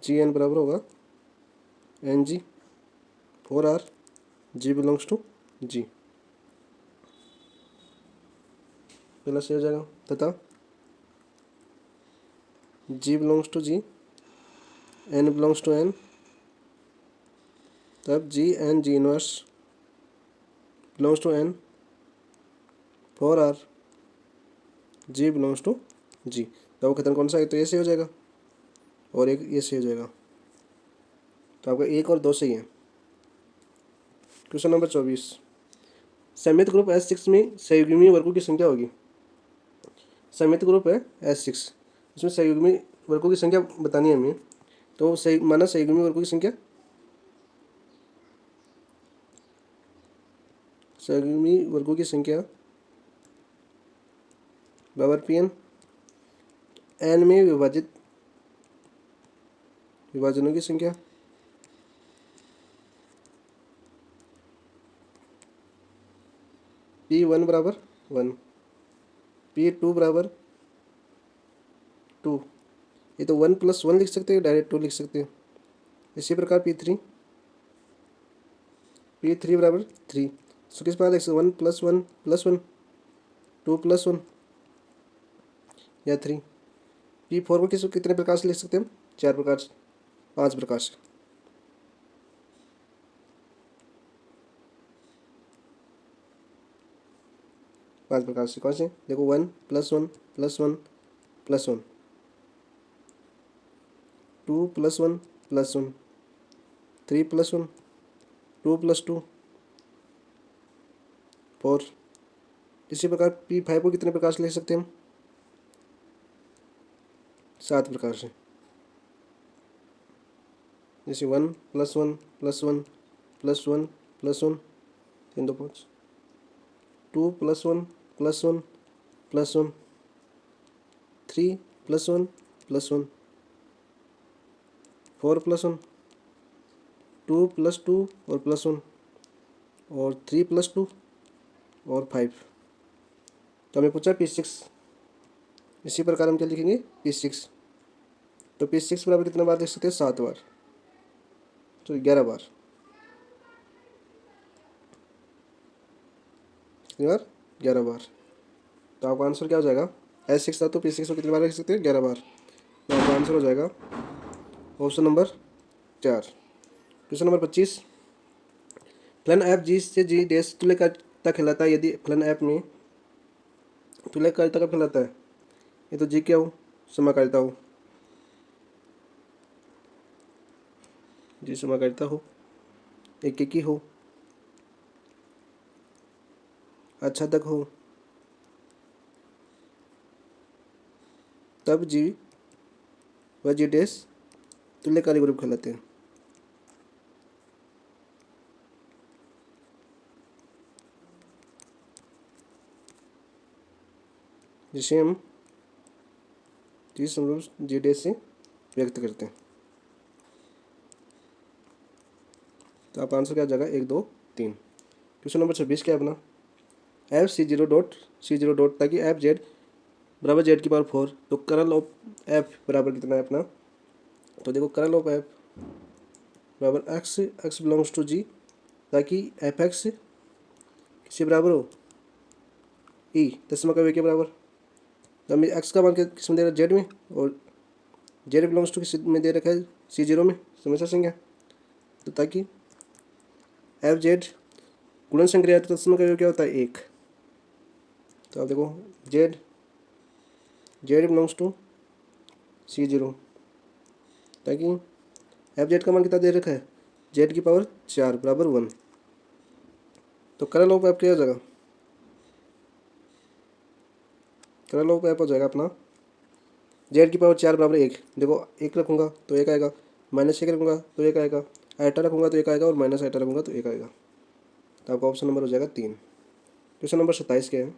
जी एन बराबर होगा n g for all g belongs to g, पहला सही हो जाएगा। तथा g belongs to g, n belongs to n, तब g n g inverse belongs to n, for all g belongs to g. तो वो कथन कौन सा है? तो ये सही हो जाएगा और एक ये सही हो जाएगा। तो आपका 1 और 2 सही है। क्वेश्चन नंबर 24, समित ग्रुप S6 में सहयोगी वर्गों की संख्या होगी। समित ग्रुप है S6, इसमें सहयोगी वर्गों की संख्या बतानी है हमें। तो सही माना सहयोगी वर्गों की संख्या, सहयोगी वर्गों की संख्या बराबर पी एन में विभाजित विभाजनों की संख्या, P1 बराबर 1, P2 बराबर 2। ये तो 1 + 1 लिख सकते हैं, डायरेक्ट 2 लिख सकते हैं। इसी प्रकार P3 बराबर 3। सो किस प्रकार लिख सकते? 1 + 1 + 1, 2 + 1 या 3। P4 को कितने प्रकार से लिख सकते हैं हम? 4 प्रकार से, 5 प्रकार से। 5 प्रकार से कौन से? देखो 1 + 1 + 1 + 1, 2 + 1 + 1, 3 + 1, 2 + 2, 4। इसी प्रकार P5 को कितने प्रकार से लिख सकते हैं हम? 7 प्रकार से। जैसे 1 + 1 + 1 + 1 + 1 3 2 5, 2 + 1 + 1 + 1, 3 + 1 + 1, 4 + 1, 2 + 2 और +1 और 3 + 2 और 5। तो हमें पूछा P6। इसी प्रकार हम क्या लिखेंगे P6। तो P6 बराबर कितना बार लिख सकते हैं 7 बार, तो 11 बार। कितनी बार 11 बार। तो आपका आंसर क्या हो जाएगा, S6 था तो P6 को कितनी बार लिख सकते हैं 11 बार। तो आपका आंसर हो जाएगा ऑप्शन नंबर 4। क्वेश्चन नंबर 25, फलन एफ जी से जी डैश तुल्यकालिकता कहलाता है यदि फलन एफ में तुल्यकालिकता का कहलाता है। ये तो जी क्या हो, समाकालिकता हो, जी समाकालिकता हो, एकेकी हो, आच्छादक हो, तब जी व जी डैश तुल्यकालिक ग्रुप कहलाते हैं। जिसे हम जी समरूप जी डैश से व्यक्त करते हैं। तो आपका आंसर क्या आ जाएगा 1 2 3। क्वेश्चन नंबर 26 क्या है अपना, F C0 ताकि एफ जेड बराबर Z⁴। तो कर्ल ऑफ एफ बराबर कितना है अपना, तो देखो कर्ल ऑफ एफ बराबर x बिलोंग्स टू जी, ताकि एफ एक्स किसी बराबर हो ई दशमलव का के बराबर। तो हमें एक्स का मान किस में दे रहा है जेड में, और जेड बिलोंग्स टू किस में दे रखा है C0 में, समझ सकेंगे। तो ताकि एफ जेड गुणन संक्रिया तो दशमलव का क्या होता है 1। तो आप देखो Z Z belongs to C0, ताकि एफ जेड का मान कितना दे रखा है Z⁴ बराबर 1। तो कर्ल ऑफ एफ क्या हो जाएगा, कर्ल ऑफ एफ हो जाएगा अपना Z⁴ बराबर 1। देखो 1 रखूँगा तो 1 आएगा, -1 रखूँगा तो 1 आएगा, आयटा रखूँगा तो 1 आएगा, और माइनस आयटा रखूँगा तो 1 आएगा। तो आपका ऑप्शन नंबर हो जाएगा 3। क्वेश्चन नंबर 27 क्या है,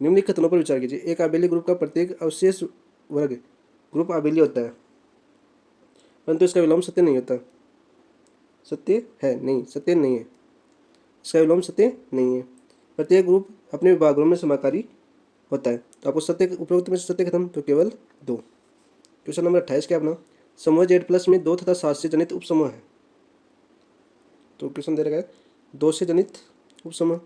निम्नलिखित कथनों पर विचार कीजिए। एक आबेली ग्रुप का प्रत्येक अवशेष वर्ग ग्रुप आबेली होता है, परंतु इसका विलोम सत्य नहीं होता। सत्य है नहीं, सत्य नहीं है, इसका विलोम सत्य नहीं है। प्रत्येक ग्रुप अपने विभागों में समाकारी होता है। तो आपको सत्य उपरोक्त में से सत्य खत्म तो केवल 2। क्वेश्चन नंबर 28 क्या अपना, समूह Z+ में 2 तथा 7 से जनित उपसमूह है। तो क्वेश्चन दे रखा है 2 से जनित उपसमूह,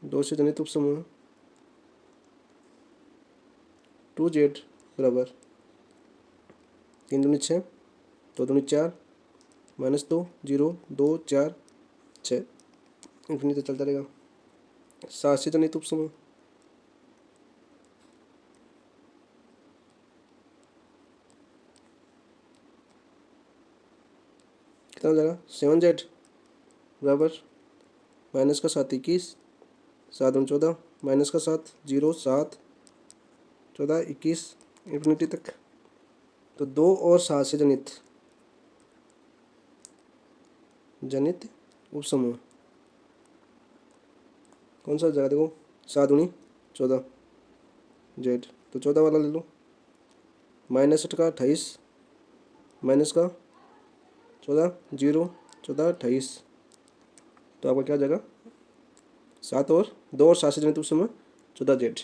2 से जनित उपसमूह 2Z बराबर 3 दूनी 6, 2 दूनी 4, -2 0 2 4 6, इन्फिनिटी चलता रहेगा। 7 से जनित उपसमूह, कितना हो जाएगा 7Z बराबर -7 21, 7 दूनी 14, -7 0 7 14 21, इन्फिनिटी तक। तो 2 और 7 से जनित उपसमूह कौन सा जगह, देखो 7 दूनी 14 जेड, तो 14 वाला ले लो, -8 का 28, माइनस का 14 0 14 28। तो आपका क्या आ जाएगा 7 और 2 और 7 से जनित उपसमूह 14Z।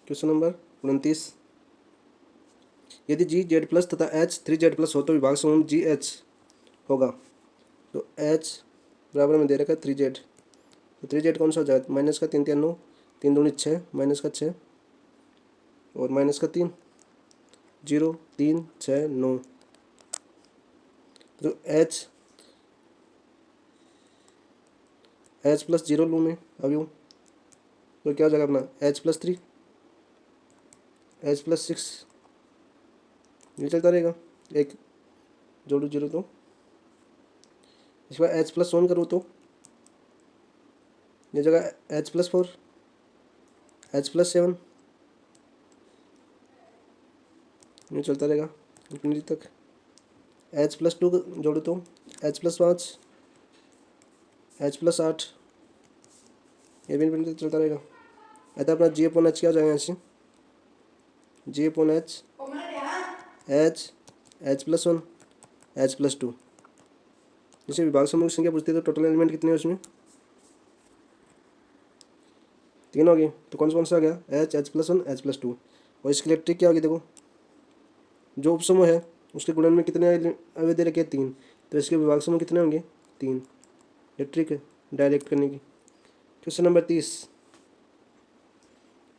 क्वेश्चन नंबर 29, यदि GZ+ तथा H3Z+ हो तो विभाग समूह GH होगा। तो H बराबर में दे रखा है 3Z, तो 3Z कौन सा हो जाएगा, -3 3 9, 3 दूनी 6, -6 और -3 0 3 6 9। तो H+0 लूँ मैं अभी हूँ, तो क्या हो जाएगा अपना H+3 H+6, ये चलता रहेगा। एक जोड़ू 0 तो इसके बाद H+1 करूँ तो ये जगह H+4 H+7 ये चलता रहेगा इन्फिनिटी तक। h+2 जोड़ो तो h+5, h+8, ये भी इन्फिनिटी तक चलता रहेगा। अतः अपना g/h क्या हो जाएगा यहाँ से, g/h h h+1 h+2। जैसे विभाग समूह की संख्या पूछती है तो टोटल एलिमेंट कितने हैं उसमें, 3 हो गए। तो कौन सा आ गया, h+1 h+2। और इसकी इलेक्ट्रिक क्या होगी, देखो जो उपसमूह है उसके गुणन में कितने अवयव दे रखे हैं, 3। तो इसके विभाग समूह कितने होंगे, 3। ये ट्रिक है डायरेक्ट करने की। क्वेश्चन नंबर 30,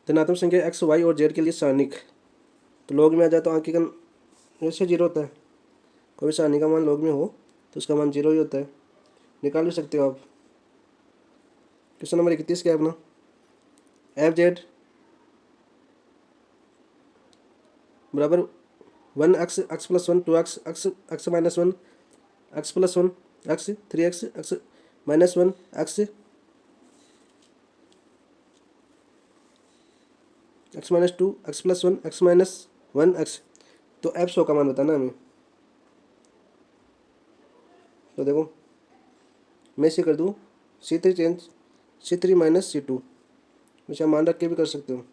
धनात्मक संख्या x, y और z के लिए सारणिक। तो लॉग में आ जाए तो आंकी का वैसे 0 होता है। कोई भी सारणी का मान लॉग में हो तो उसका मान 0 ही होता है, निकाल भी सकते हो आप। क्वेश्चन नंबर 31 क्या है अपना, f(z) बराबर 1x, x+1, 2x, x-1, x+1, x, 3x, x-1, x-2, x+1, x-1, x। तो f100 का मान बताना हमें। तो देखो मैं इसे कर दूँ C3 चेंज, C3 - C2, वैसे मान रख के भी कर सकते हो।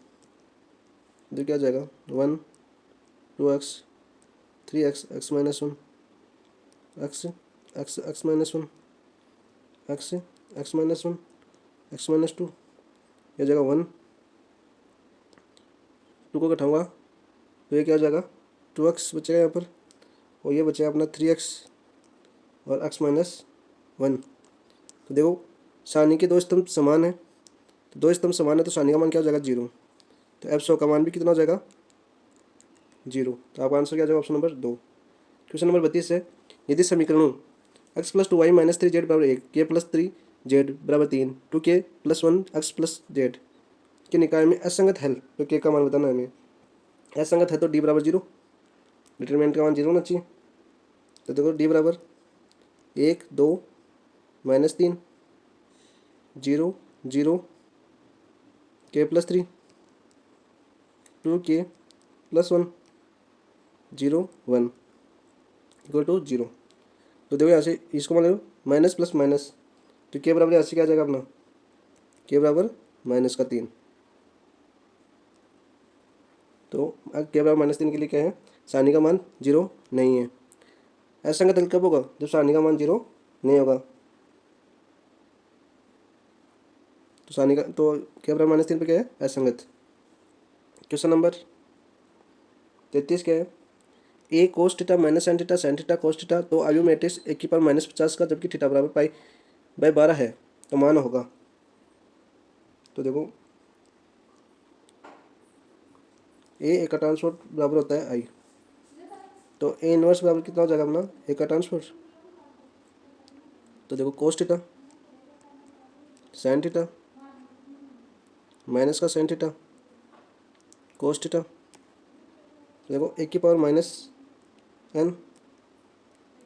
तो क्या जाएगा, 1, 2x, 3x, x-1, x, x-1, x, x-1, x-2, यह जाएगा 1, 2 को घटाऊंगा तो ये क्या हो जाएगा, 2x बचेगा यहाँ पर, और ये बचेगा अपना 3x और x-1। तो देखो सारणी के 2 स्तंभ समान है, तो 2 स्तंभ समान है तो सारणी का मान क्या हो जाएगा, 0। तो f100 का मान भी कितना हो जाएगा, 0। तो आपका आंसर क्या जाएगा, ऑप्शन नंबर 2। क्वेश्चन नंबर 32 है, यदि समीकरणों x+2y - 3z = 1, k+3z = 3, 2k+1 x+z के निकाय में असंगत हल, तो k का मान बताना है हमें। असंगत है तो d = 0, डिटरमिनेंट का मान 0 होना चाहिए। तो देखो d = 1, 2 - 3, 0, 0, k+3, 2k+1, 0, 1 = 0। तो देखो यहाँ से इसको मान लो माइनस प्लस माइनस, तो के बराबर यहाँ से क्या आ जाएगा अपना, के बराबर -3। तो के बराबर -3 के लिए क्या है, सारणी का मान 0 नहीं है। असंगत हल कब होगा, जब सारणी का मान 0 नहीं होगा। तो सारणी का तो के बराबर -3 पे क्या है, असंगत। क्वेश्चन नंबर 33 क्या है, a cos theta minus sine theta sine theta cos theta, तो आयु मैट्रिक्स e⁻50 का, जबकि थीटा बराबर π/12 है, तो मान होगा। तो देखो ए का ट्रांसपोर्ट बराबर होता है आई, तो ए इनवर्स बराबर कितना हो जाएगा अपना, ए का ट्रांसपोर्ट। तो देखो cos theta sine theta minus का साइन थीटा कोस थीटा, देखो e⁻n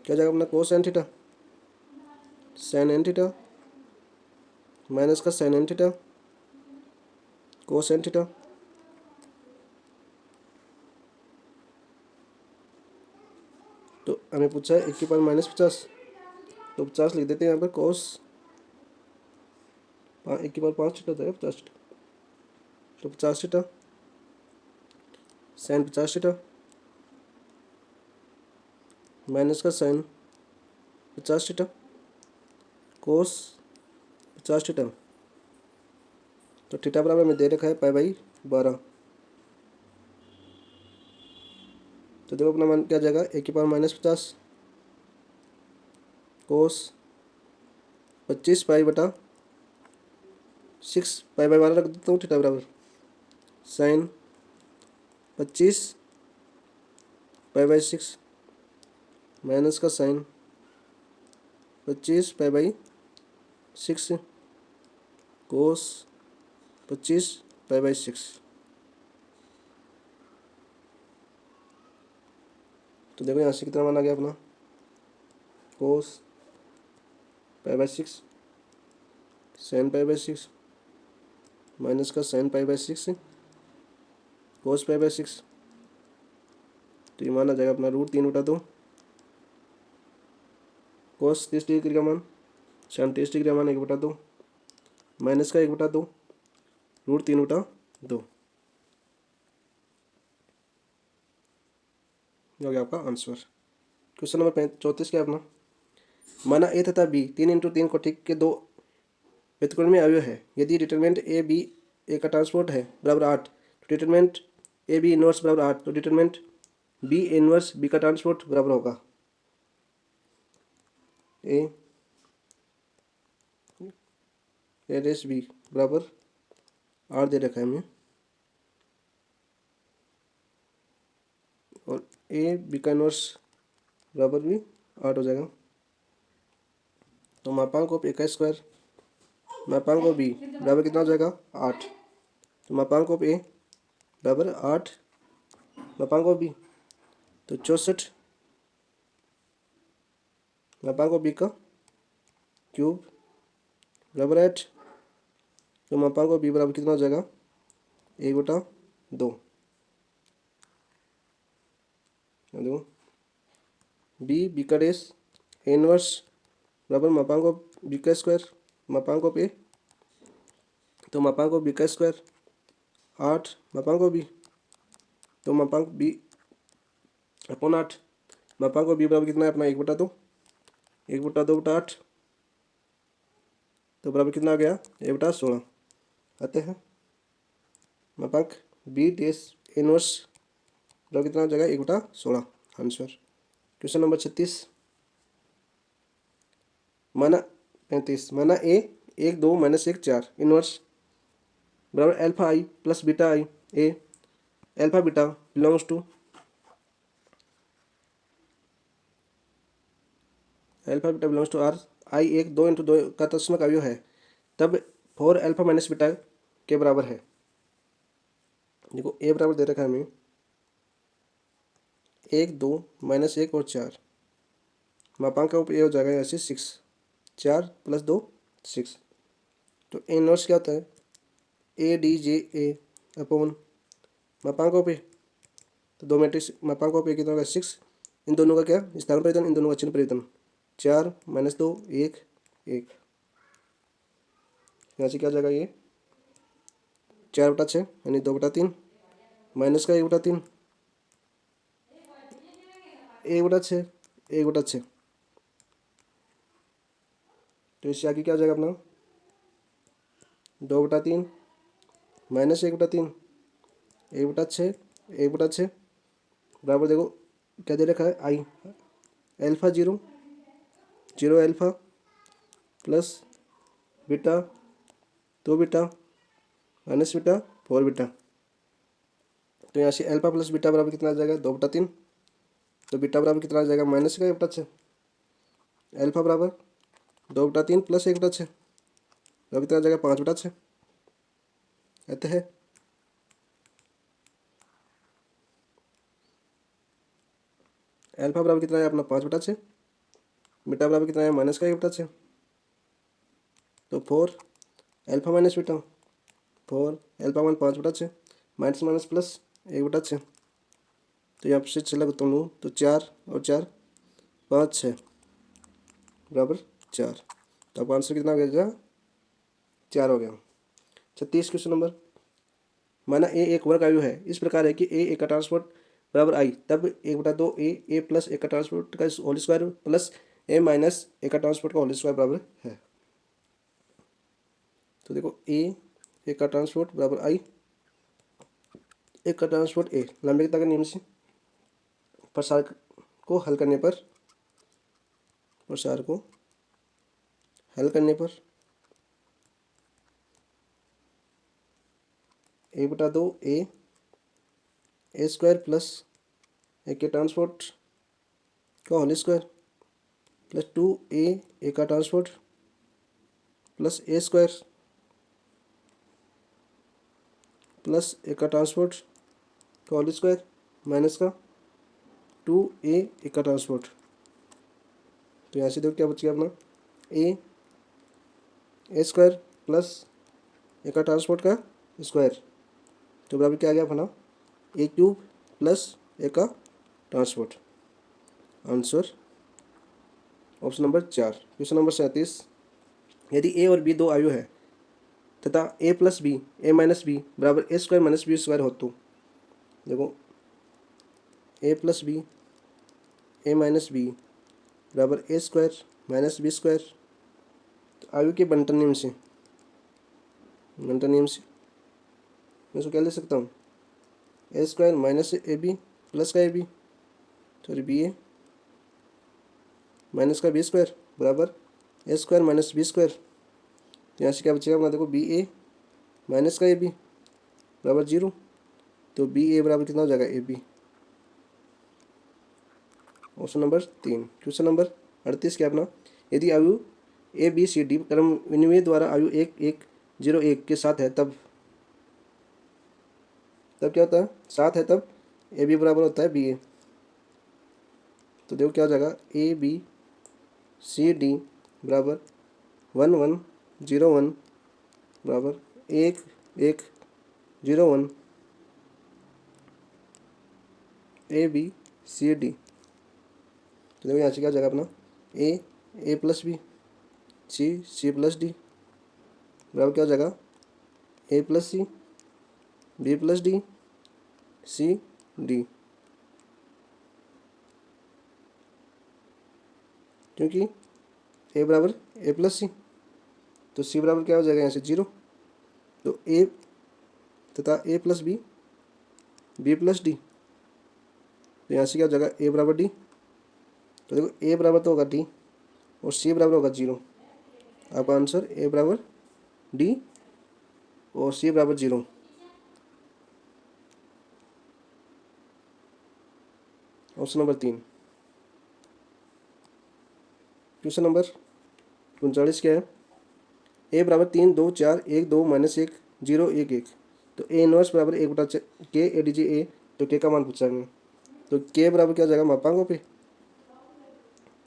क्या जाएगा अपना, cos n theta sine n theta minus का sine n theta cos n theta. तो हमें पूछा है e⁻50, तो 50 लिख देते हैं यहाँ पर, कोस e⁻5 थीटा था 50 थीटा, तो 50 थीटा साइन 50 थीटा माइनस का साइन 50 थीटा कोस 50 थीटा। तो थीटा बराबर हमें दे रखा है π/12। तो देखो अपना मान क्या जाएगा, e⁻50 कोस 25π/6, π/12 रख देता हूँ, थीटा बराबर साइन 25π/6 माइनस का साइन 25π/6 कोस 25π/6। तो देखो यहाँ से कितना मान आ गया अपना, कोस π/6 साइन π/6 माइनस का साइन π/6 कोस π/6। तो ये मान आ जाएगा अपना √3/2 cos 30 डिग्री का मान 37 डिग्री का मान 1/2 माइनस का 1/2 √3/2 ये हो गया आपका आंसर। क्वेश्चन नंबर 34 क्या है अपना, माना ए तथा बी 3 × 3 कोठीक के दो व्युत्क्रमी अवयव है। यदि डिटरमिनेंट ए बी ए का ट्रांसपोर्ट है बराबर 8, तो डिटरमिनेंट ए बी इनवर्स बराबर 8, तो डिटरमिनेंट बी इनवर्स बी का ट्रांसपोर्ट बराबर होगा ए रेस बी बराबर 8 दे रखा है हमें, और ए बी का इनवर्स बराबर भी 8 हो जाएगा। तो मापांक ऑफ ए का स्क्वायर मापांक ऑफ बी बराबर कितना हो जाएगा 8, तो मापांक ऑफ ए बराबर 8 मापांक ऑफ बी तो 64 मापांक ऑफ बी का क्यूब बराबर 8, तो मापांक ऑफ बी बराबर कितना हो जाएगा 1/2 देखो बी बी का रेस ए इनवर्स बराबर मापांक ऑफ बी का स्क्वायर मापांक ऑफ ए, तो मापांक ऑफ बी का स्क्वायर 8 मापांक ऑफ बी, तो मापांक बी अपॉन 8 मापांक ऑफ बी बराबर कितना है अपना 1/2 1/2/8, तो बराबर कितना आ गया 1/16 आते हैं। मापांक बी डेस इनवर्स बराबर कितना हो जाएगा 1/16 आंसर। क्वेश्चन नंबर 36 माना 35 माना ए 1 2 -1 4 इनवर्स बराबर alpha I plus beta I A alpha beta belongs to R I 1 2 × 2 का तत्समक अवयव है, तब 4 अल्फा माइनस बीटा के बराबर है। देखो ए बराबर दे रखा है हमें 1 2 -1 और 4, मापांक का ए हो जाएगा ऐसे 6 4 + 2 6, तो ए इनवर्स क्या होता है A D J A upon मापांक ऑफ ए, तो दो मैट्रिक्स मापांक ऑफ ए कितना होगा 6, इन दोनों का क्या स्थान परिवर्तन इन दोनों का चिन्ह परिवर्तन 4 -2 1 1, यहाँ से क्या हो जाएगा ये 4/6 यानी 2/3 माइनस का 1/3 1/6 1/6, तो इससे आगे क्या हो जाएगा अपना 2/3 माइनस 1/3 1/6 1/6 बराबर देखो क्या दे रखा है आई alpha 0 0 alpha plus beta 2 beta minus beta 4 beta, तो यहाँ से अल्फा प्लस बीटा बराबर कितना आ जाएगा 2/3, तो बीटा बराबर कितना आ जाएगा माइनस का 1/6, अल्फा बराबर 2/3 प्लस 1/6 बराबर कितना आ जाएगा 5/6 कहते हैं। अल्फा बराबर कितना है अपना 5/6, बीटा बराबर कितना है माइनस का 1/6, तो 4 अल्फा माइनस बीटा 4 अल्फा मान 5/6 माइनस माइनस प्लस 1/6, तो यहाँ से चला तुम लूँ तो 4 और 4 5 6 बराबर 4, तो अब आंसर कितना हो गया 4 हो गया। 36 क्वेश्चन नंबर, माना ए एक वर्ग आयु है, इस प्रकार है कि ए एक का ट्रांसपोर्ट बराबर आई, तब 1/2 ए प्लस ए का ट्रांसपोर्ट का होल स्क्वायर प्लस ए माइनस ए का ट्रांसपोर्ट का होल स्क्वायर बराबर है। तो देखो ए का ट्रांसपोर्ट बराबर आई, एक का ट्रांसपोर्ट ए, लंबे के नियम से प्रसार को हल करने पर a/2 ए स्क्वायर प्लस ए के ट्रांसपोर्ट का होल स्क्वायर प्लस 2 ए का ट्रांसपोर्ट प्लस ए स्क्वायर प्लस ए का ट्रांसपोर्ट का होल स्क्वायर माइनस का 2 ए का ट्रांसपोर्ट, तो यहाँ से देखो क्या बच गया अपना ए स्क्वायर प्लस ए का ट्रांसपोर्ट का स्क्वायर, तो बराबर क्या आ गया अपना ए क्यूब प्लस ए का transport. Answer option number 4। Question number 37, यदि ए और बी दो आयु है तथा ए plus b a minus b बराबर a square minus b square हो तो देखो ए plus b a minus b बराबर a square minus b square, तो आयु के बंटन नियम से मैं इसको क्या ले सकता हूँ, a square minus a b plus का a b sorry b a minus का बी स्क्वायर बराबर a square minus b square. यहाँ से क्या बचेगा अपना, देखो बी ए माइनस का ए बी बराबर 0, तो बी ए बराबर कितना हो जाएगा a b. Option number 3। Question number 38 क्या अपना, यदि आयु ए बी सी डी क्रम विनिमय द्वारा आयु 1 1 0 1 के साथ है तब क्या होता है, साथ है तब ए बी बराबर होता है बी ए। तो देखो क्या हो जाएगा, ए बी सी डी बराबर 1 1 0 1 बराबर 1 1 0 1 ए बी सी डी। तो देखो यहाँ से क्या हो जाएगा अपना, a plus b c plus d बराबर क्या हो जाएगा, a plus c b plus d c d, क्योंकि ए बराबर ए प्लस सी, तो सी बराबर क्या हो जाएगा यहाँ से 0, तो ए तथा ए प्लस बी प्लस डी, तो यहाँ से क्या हो जाएगा ए बराबर डी। तो देखो ए बराबर तो होगा डी और सी बराबर होगा 0, आपका आंसर ए बराबर डी और सी बराबर 0। Option number 3। क्वेश्चन नंबर 39 क्या है, ए बराबर 3 2 4 1 2 माइनस 1 0 1 1, तो ए इनवर्स बराबर 1 के ए डी जी ए, तो के का मान पूछाएंगे, तो के बराबर क्या हो जाएगा मापांकों पे,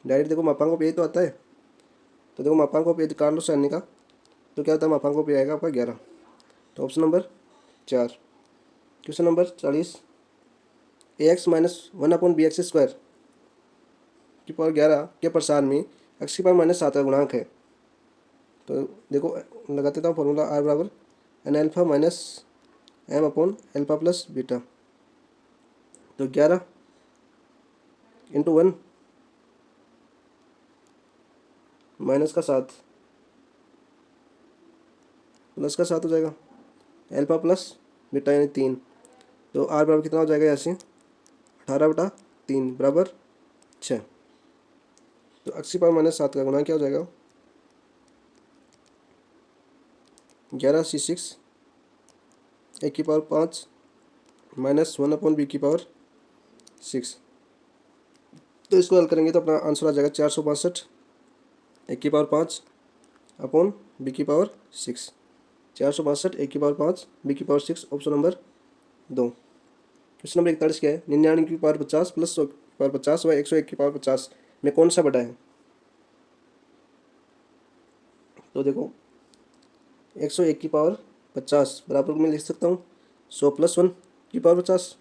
डायरेक्ट देखो मापांकों पे तो आता है, तो देखो मापांकों पे निकाल लो सारणी का, तो क्या होता है मापांकों पे आएगा आपका 11, तो option number 4। Question number 40, a x minus 1 upon b x square की पावर 11 के प्रसार में एक्स की पावर माइनस 7 का गुणांक है, तो देखो लगा देता हूँ फॉर्मूला, आर बराबर n alpha minus m upon alpha plus beta, तो 11 इंटू 1 माइनस का 7 प्लस का 7 हो जाएगा, एल्फा प्लस बीटा यानी 3, तो आर बराबर कितना हो जाएगा यहाँ से 18/3 बराबर 6, तो एक्स की पावर माइनस 7 का गुणा क्या हो जाएगा 11 C6 ए की पावर 5 माइनस 1 अपॉन बी की पावर 6, तो इसको हल करेंगे तो अपना आंसर आ जाएगा 462 ए की पावर 5 अपॉन बी की पावर 6, 462 ए की पावर 5 बी की power 6, option number 2। Question number 41 क्या है, 99 की पावर 50 प्लस 100 की पावर 50 व 101 की पावर 50 में कौन सा बड़ा है, तो देखो 101 की पावर 50 बराबर में लिख सकता हूँ 100 प्लस 1 की पावर 50,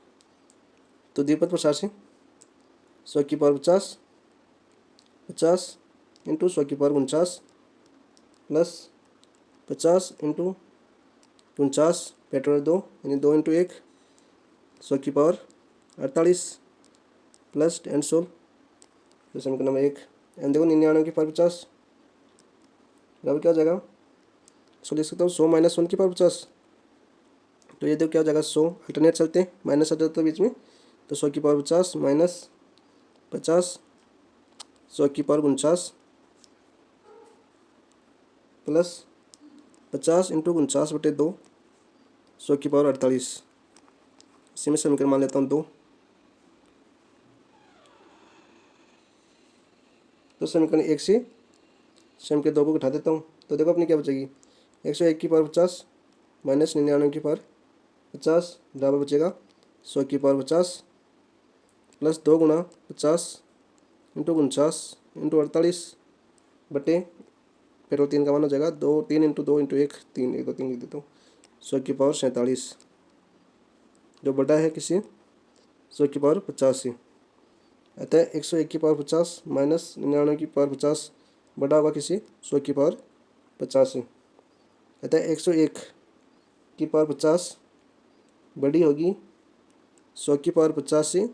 तो द्विपद प्रसार से 100 की पावर 50 50 इंटू 100 की पावर 49 प्लस 50 इंटू 49 पेट्रोल 2 यानी 2 इंटू 1 100 की पावर 48 प्लस एंड सोल, तो समीकरण नंबर 1 एंड देखो 99 की पावर 50 बराबर क्या हो जाएगा, सो लिख सकता हूँ 100 माइनस 1 की पावर 50, तो ये देखो क्या हो जाएगा 100 अल्टरनेट चलते हैं माइनस आ जाता है बीच में, तो 100 की पावर 50 माइनस 50 100 की पावर 49 प्लस 50 इंटू 49/2 100 की पावर 48, इसी में समीकरण मान लेता हूँ 2, तो समीकरण 1 से समीकरण 2 को उठा देता हूँ, तो देखो अपनी क्या बचेगी 101 की पावर 50 माइनस 99 की पावर 50 बराबर बचेगा 100 की पावर 50 प्लस 2 गुणा 50 इंटू 49 इंटू 48 बटे पेट्रोल 3 का मान हो जाएगा 2 3 इंटू 2 इंटू 1 3 1 2 3 लिख देता हूँ 100 की पावर 47, जो बड़ा है किसी 100 की पावर 50 से। अतः 101 की पावर 50 माइनस 99 की पावर 50 बड़ा होगा किसी 100 की पावर 50 से। अतः 101 की पावर 50 बड़ी होगी 100 की पावर 50 से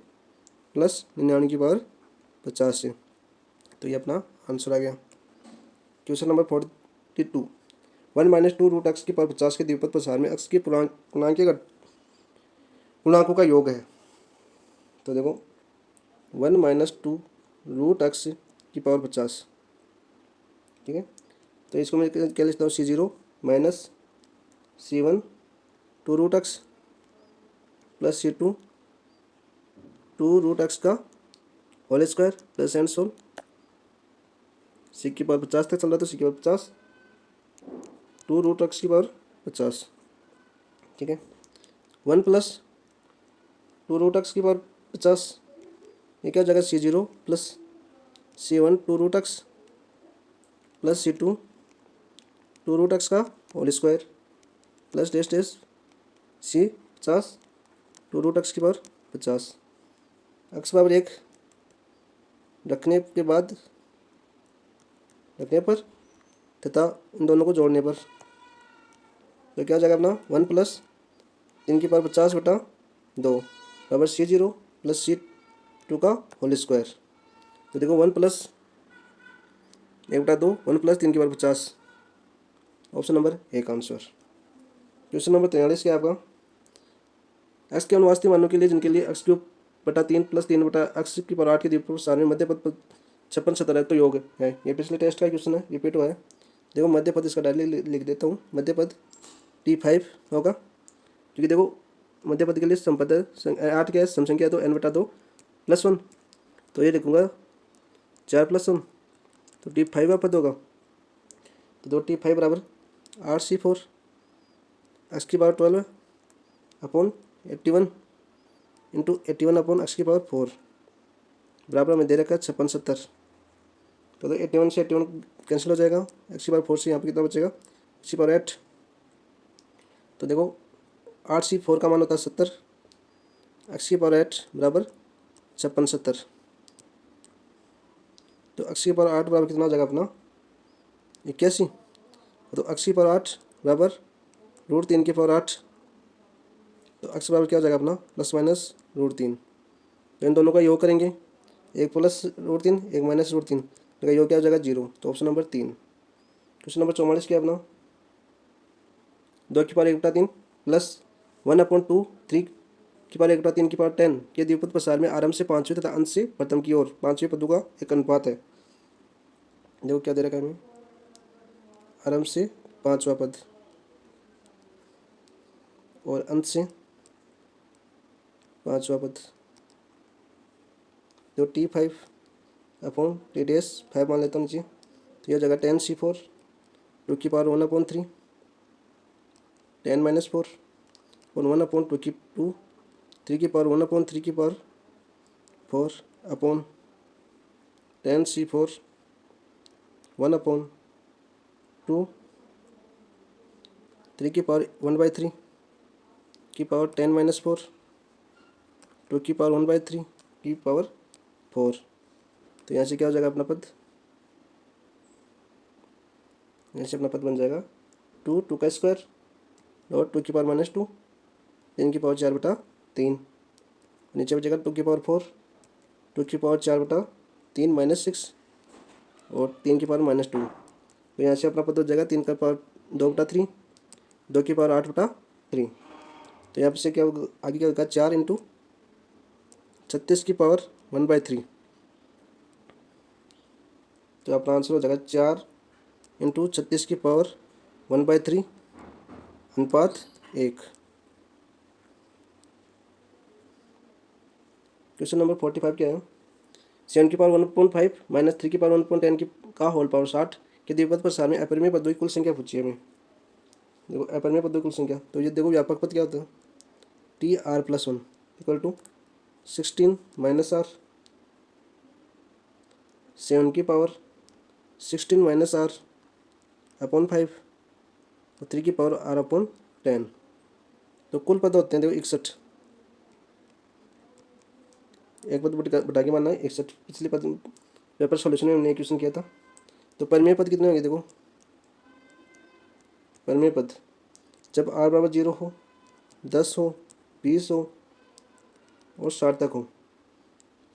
प्लस 99 की पावर 50 से। तो ये अपना आंसर आ गया। Question number 42, 1 minus 2 root x की पावर 50 के द्विपद प्रसार में एक्स के पूर्णांकों का योग है। तो देखो 1 माइनस 2 रूट एक्स की पावर 50, ठीक है। तो इसको मैं क्या लिखता हूँ, C0 minus C1 2 root x plus C2 2 root x का होल स्क्वायर प्लस एंड सोल। सी की पावर 50 तक चल रहा है तो सी की पावर 50 2 रूट एक्स की पावर 50, ठीक है। 1 प्लस 2 रूट एक्स की पावर 50, ये क्या हो जाएगा C0 plus C1 2 root x plus C2 2 root x का whole square plus dash dash C50 2 root x की पावर 50। एक्स बराबर 1 रखने पर तथा इन दोनों को जोड़ने पर तो क्या हो जाएगा अपना 1 प्लस 3 की पावर 50 बटा 2 बराबर C0 प्लस C2 का होल स्क्वायर। तो देखो 1 प्लस 1 बटा 2 1 प्लस 3 की पावर 50, ऑप्शन नंबर एक आंसर। क्वेश्चन नंबर 43 क्या आपका, एक्स के अनुवास्ती मानों के लिए जिनके लिए एक्स क्यूब बटा 3 प्लस 3 बटा एक्स की पावर 8 के द्विपद प्रसार में मध्य पद 56 70 तो योग है। ये पिछले टेस्ट का क्वेश्चन है, रिपीट हुआ है। देखो मध्य पद इसका डायरेक्टली लिख देता हूँ, मध्य पद T5 होगा, क्योंकि देखो मध्य पद के लिए समपद 8 क्या है, सम संख्या है तो n बटा 2 प्लस 1, तो ये लिखूंगा 4 प्लस 1 तो T5 का पद होगा। तो 2T5 बराबर 8C4 एक्स की power 12 upon 81 into 81 upon x की पावर 4 बराबर में दे रखा है 56 70। तो 81 से 81 कैंसिल हो जाएगा, एक्स की पावर 4 से यहाँ पे कितना बचेगा एक्स की पावर 8। तो देखो 8C4 का मान होता है 70, एक्स की पावर 8 बराबर 56 70। तो एक्स की पावर 8 बराबर कितना हो जाएगा अपना 81। तो एक्स की पावर 8 बराबर रूट 3 की पावर 8, तो एक्स बराबर क्या हो जाएगा अपना प्लस माइनस रूट 3। तो इन दोनों का योग करेंगे, एक प्लस रूट 3 एक माइनस रूट 3, तो योग क्या हो जाएगा 0। तो ऑप्शन नंबर 3। क्वेश्चन नंबर 44 क्या है अपना, 2 की पावर 1 बटा 3 प्लस 1 अपॉन 2 3 की पावर 1 बटा 3 की पावर 10 के द्विपद प्रसार में आरंभ से पाँचवें तथा अंत से प्रथम की ओर पाँचवें पदों का एक अनुपात है। देखो क्या दे रखा है हमें, आरंभ से पाँचवा पद और अंत से पाँचवा पद। तो T5 अपॉन T5 मान लेता हूँ नीचे, तो यह जगह 10C4 2 की पावर 1 अपॉन 3 10 माइनस 4 और 1 अपॉन 2 3 की पावर 1 अपॉन 3 की पावर 4 अपॉन 10C4 1 अपॉन 2 3 की पावर 1/3 की पावर 10 माइनस 4 2 की पावर 1/3 की पावर 4। तो यहाँ से क्या हो जाएगा अपना पद, यहाँ से अपना पद बन जाएगा 2 का स्क्वायर और 2 की पावर माइनस 2 3 की पावर 4 बटा 3, नीचे बचेगा 2 की पावर 4 2 की पावर 4 बटा 3 माइनस 6 और 3 की पावर माइनस 2। तो यहाँ से अपना पद हो जाएगा 3 का पावर 2 बटा 3 2 की पावर 8 बटा 3। तो यहाँ से क्या होगा, आगे क्या होगा 4 इंटू 36 की पावर 1/3। तो अपना आंसर हो जाएगा 4 इंटू 36 की पावर 1/3 अनुपात 1। क्वेश्चन नंबर 45 क्या है, 7 की पावर 1/5 माइनस 3 की पावर 1/10 की का होल पावर 60 के द्विपद प्रसार में अपरिमेय पदों की कुल संख्या पूछी है हमें। देखो अपरिमेय पदों की कुल संख्या, तो ये देखो व्यापक पद क्या होता है TR+1 equal to 16 minus R 7 की पावर 16 माइनस R अपॉन 5 और 3 की पावर R अपॉन 10। तो कुल पद होते हैं देखो 61, एक पद बटा के मानना है 61। पिछले पद पेपर सॉल्यूशन में हमने एक क्वेश्चन किया था। तो परिमेय पद कितने होंगे देखो, परिमेय पद जब r बराबर 0 हो, 10 हो, 20 हो और 60 तक हो,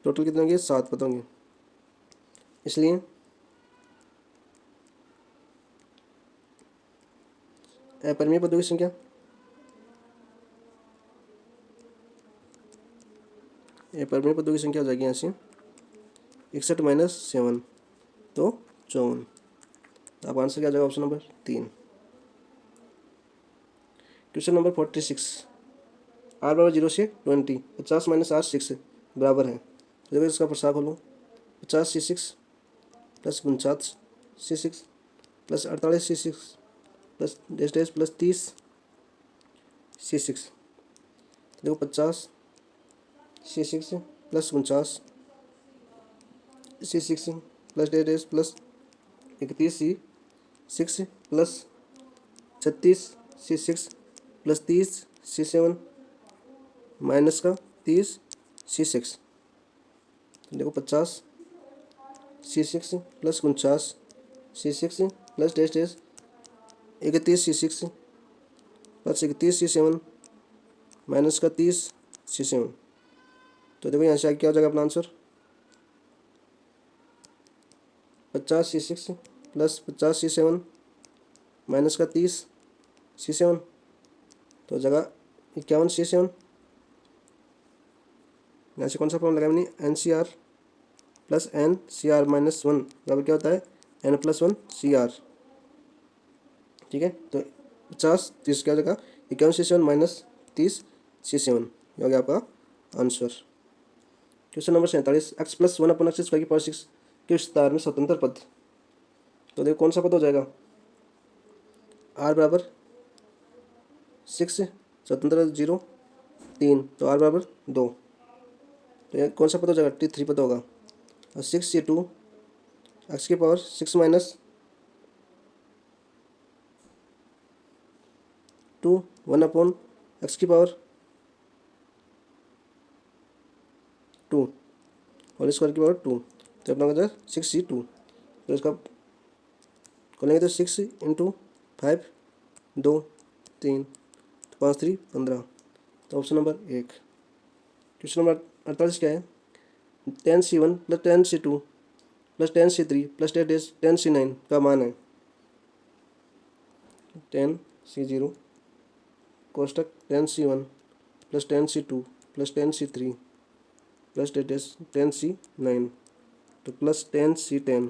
टोटल कितने होंगे, 7 पद होंगे। इसलिए अपरिमेय पदों की संख्या अपरिमेय पदों की संख्या हो जाएगी यहाँ से 61 माइनस 7 तो 54। तो अब आंसर क्या आ जाएगा, option number 3। Question number 46, r बराबर 0 से 20, 50 माइनस r 6 बराबर है। तो देखो इसका प्रसार खोलो, 50 C6 plus 49 C6 plus 48 C6 plus dash dash plus 30 C6। देखो 50 C6 plus 49 C6 plus dash dash plus 31 C6 plus 36 C6 plus 30 C7 minus का 30 C6। देखो 50 C6 plus 49 C6 plus dash dash 31 C6 plus 31 C7 minus का 30 C7। तो देखो यहाँ से क्या हो जाएगा अपना answer, 50 C6 plus 50 C7 minus का 30 C7। तो जगह 51 C7। यहाँ से कौन सा फॉर्म लगाया मैंने, NCR प्लस NCR माइनस 1 बराबर क्या होता है, N+1 CR। ठीक है, तो 50 30 क्या हो जाएगा, 51 C7 माइनस 30 C7, ये हो गया आपका आंसर। क्वेश्चन नंबर 47, x+1/x² के विस्तार में स्वतंत्र पद। तो देखो कौन सा पद हो जाएगा, r बराबर 6 स्वतंत्र 0 3, तो r बराबर 2। तो ये कौन सा पद हो जाएगा, T3 पद होगा। और 6 x की पावर 6 माइनस 2 1/x की पावर 2 होल स्क्वायर की पावर 2। तो अपना हो 6C2। तो इसका खोलेंगे तो 6 इंटू 5 2 3 तो 5 3 15। तो ऑप्शन नंबर 1। क्वेश्चन नंबर 48 क्या है, 10C1 plus 10C2 plus 10C3 plus 10C9 का मान है। 10C0 कोष्टक 10C1 plus 10C2 plus 10C3 plus 10C9 तो प्लस 10C10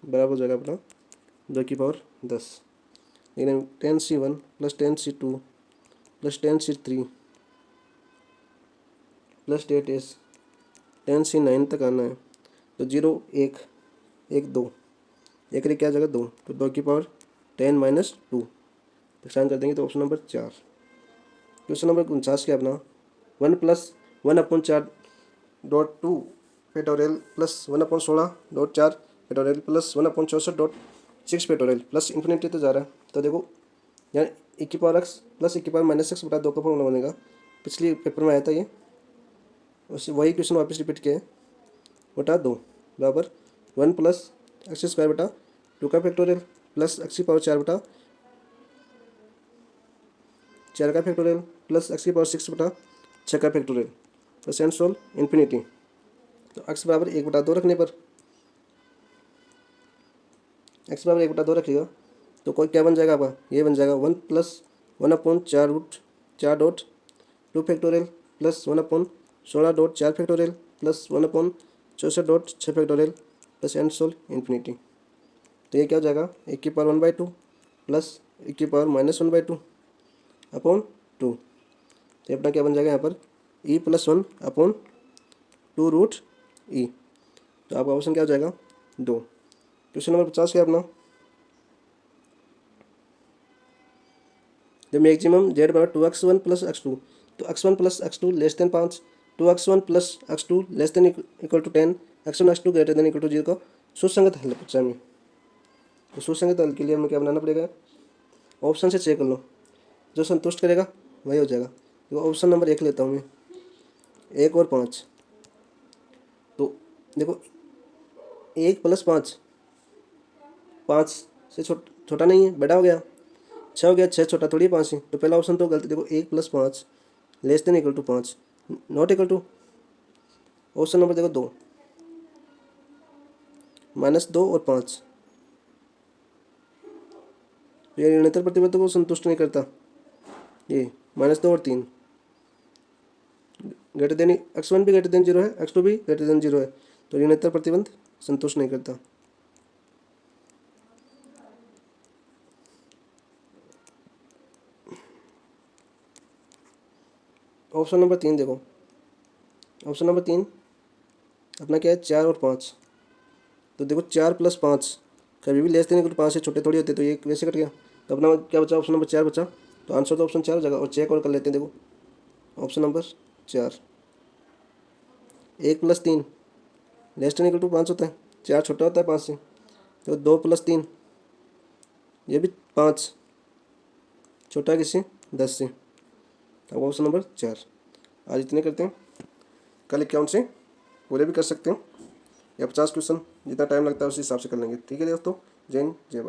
बराबर हो जाएगा अपना 2 की पावर 10। लेकिन 10C1 plus 10C2 plus 10C3 plus 10C9 तक आना है। तो 0 1 1 2 एक रे क्या आ जाएगा 2, तो 2 की पावर 10 माइनस 2 साइन कर देंगे तो ऑप्शन नंबर 4। क्वेश्चन नंबर 49 क्या अपना 1+1/4 factorial plus 1/16 factorial plus 1/64 plus infinity तो जा रहा है। तो देखो यहाँ e की पावर x प्लस e की पावर माइनस एक्स बटा 2 का फॉर्मूला बनेगा। पिछले पेपर में आया था ये, उसी वही क्वेश्चन वापस रिपीट किया है। बटा 2 बराबर 1+x² बटा 2 का फैक्टोरियल प्लस x की पावर 4 बटा 4 का फैक्टोरियल प्लस x की पावर 6 बटा 6 का factorial plus and so on infinity. तो x बराबर 1/2 रखने पर x बराबर 1/2 रखिएगा तो कोई क्या बन जाएगा आपका, ये बन जाएगा 1+1/4 factorial plus 1/16 factorial plus 1/64 factorial plus and so on infinity. तो ये क्या हो जाएगा, 1 की पावर 1/2 प्लस 1 की पावर -1/2 अपॉन 2। तो अपना क्या बन जाएगा यहाँ पर e+1 अपॉन 2√e। तो आपका ऑप्शन क्या हो जाएगा 2। क्वेश्चन नंबर 50 क्या अपना, द मैक्सिमम z बराबर 2x1 प्लस x2। तो x1 plus x2 less than 5, 2x1 plus x2 less than equal to 10, x1 x2 greater than equal to 0 का सुसंगत हल पूछा में। तो सुसंगत हल के लिए हमें क्या बनाना पड़ेगा, ऑप्शन से चेक कर लो, जो संतुष्ट करेगा वही हो जाएगा। तो ऑप्शन नंबर 1 लेता हूँ मैं, 1 और 5, तो देखो 1 + 5, 5 से छोटा नहीं है, बड़ा हो गया। 6 हो गया, 6 छोटा थोड़ी है 5 से, तो पहला ऑप्शन तो गलत। देखो 1 + 5 less than equal to 5, not equal to. Option number देखो 2, -2 और 5, ये ऋणात्मक प्रतिबंध को संतुष्ट नहीं करता। ये -2 और 3 ग्रेटर देन, x1 भी ग्रेटर देन 0 है, x2 भी ग्रेटर देन 0 है, तो ऋणात्मक प्रतिबंध संतुष्ट नहीं करता। ऑप्शन नंबर 3 देखो, ऑप्शन नंबर 3 अपना क्या है, 4 और 5। तो देखो 4 + 5 कभी भी लेस देन इक्वल टू 5 से छोटे थोड़ी होते, तो ये वैसे कट गया। तो अपना क्या बचा, ऑप्शन नंबर 4 बचा। तो आंसर तो ऑप्शन 4 हो जाएगा। और चेक और कर लेते हैं, देखो option number 4, 1 + 3 less than equal to 5 होता है, 4 छोटा होता है 5 से, तो 2 + 3 ये भी 5 छोटा है किससे, 10 से। अब ऑप्शन नंबर 4। आज इतने करते हैं, कल अकाउंट से पूरे भी कर सकते हैं, या 50 क्वेश्चन जितना टाइम लगता है उसी हिसाब से कर लेंगे। ठीक है दोस्तों, जय हिंद, जय भारत।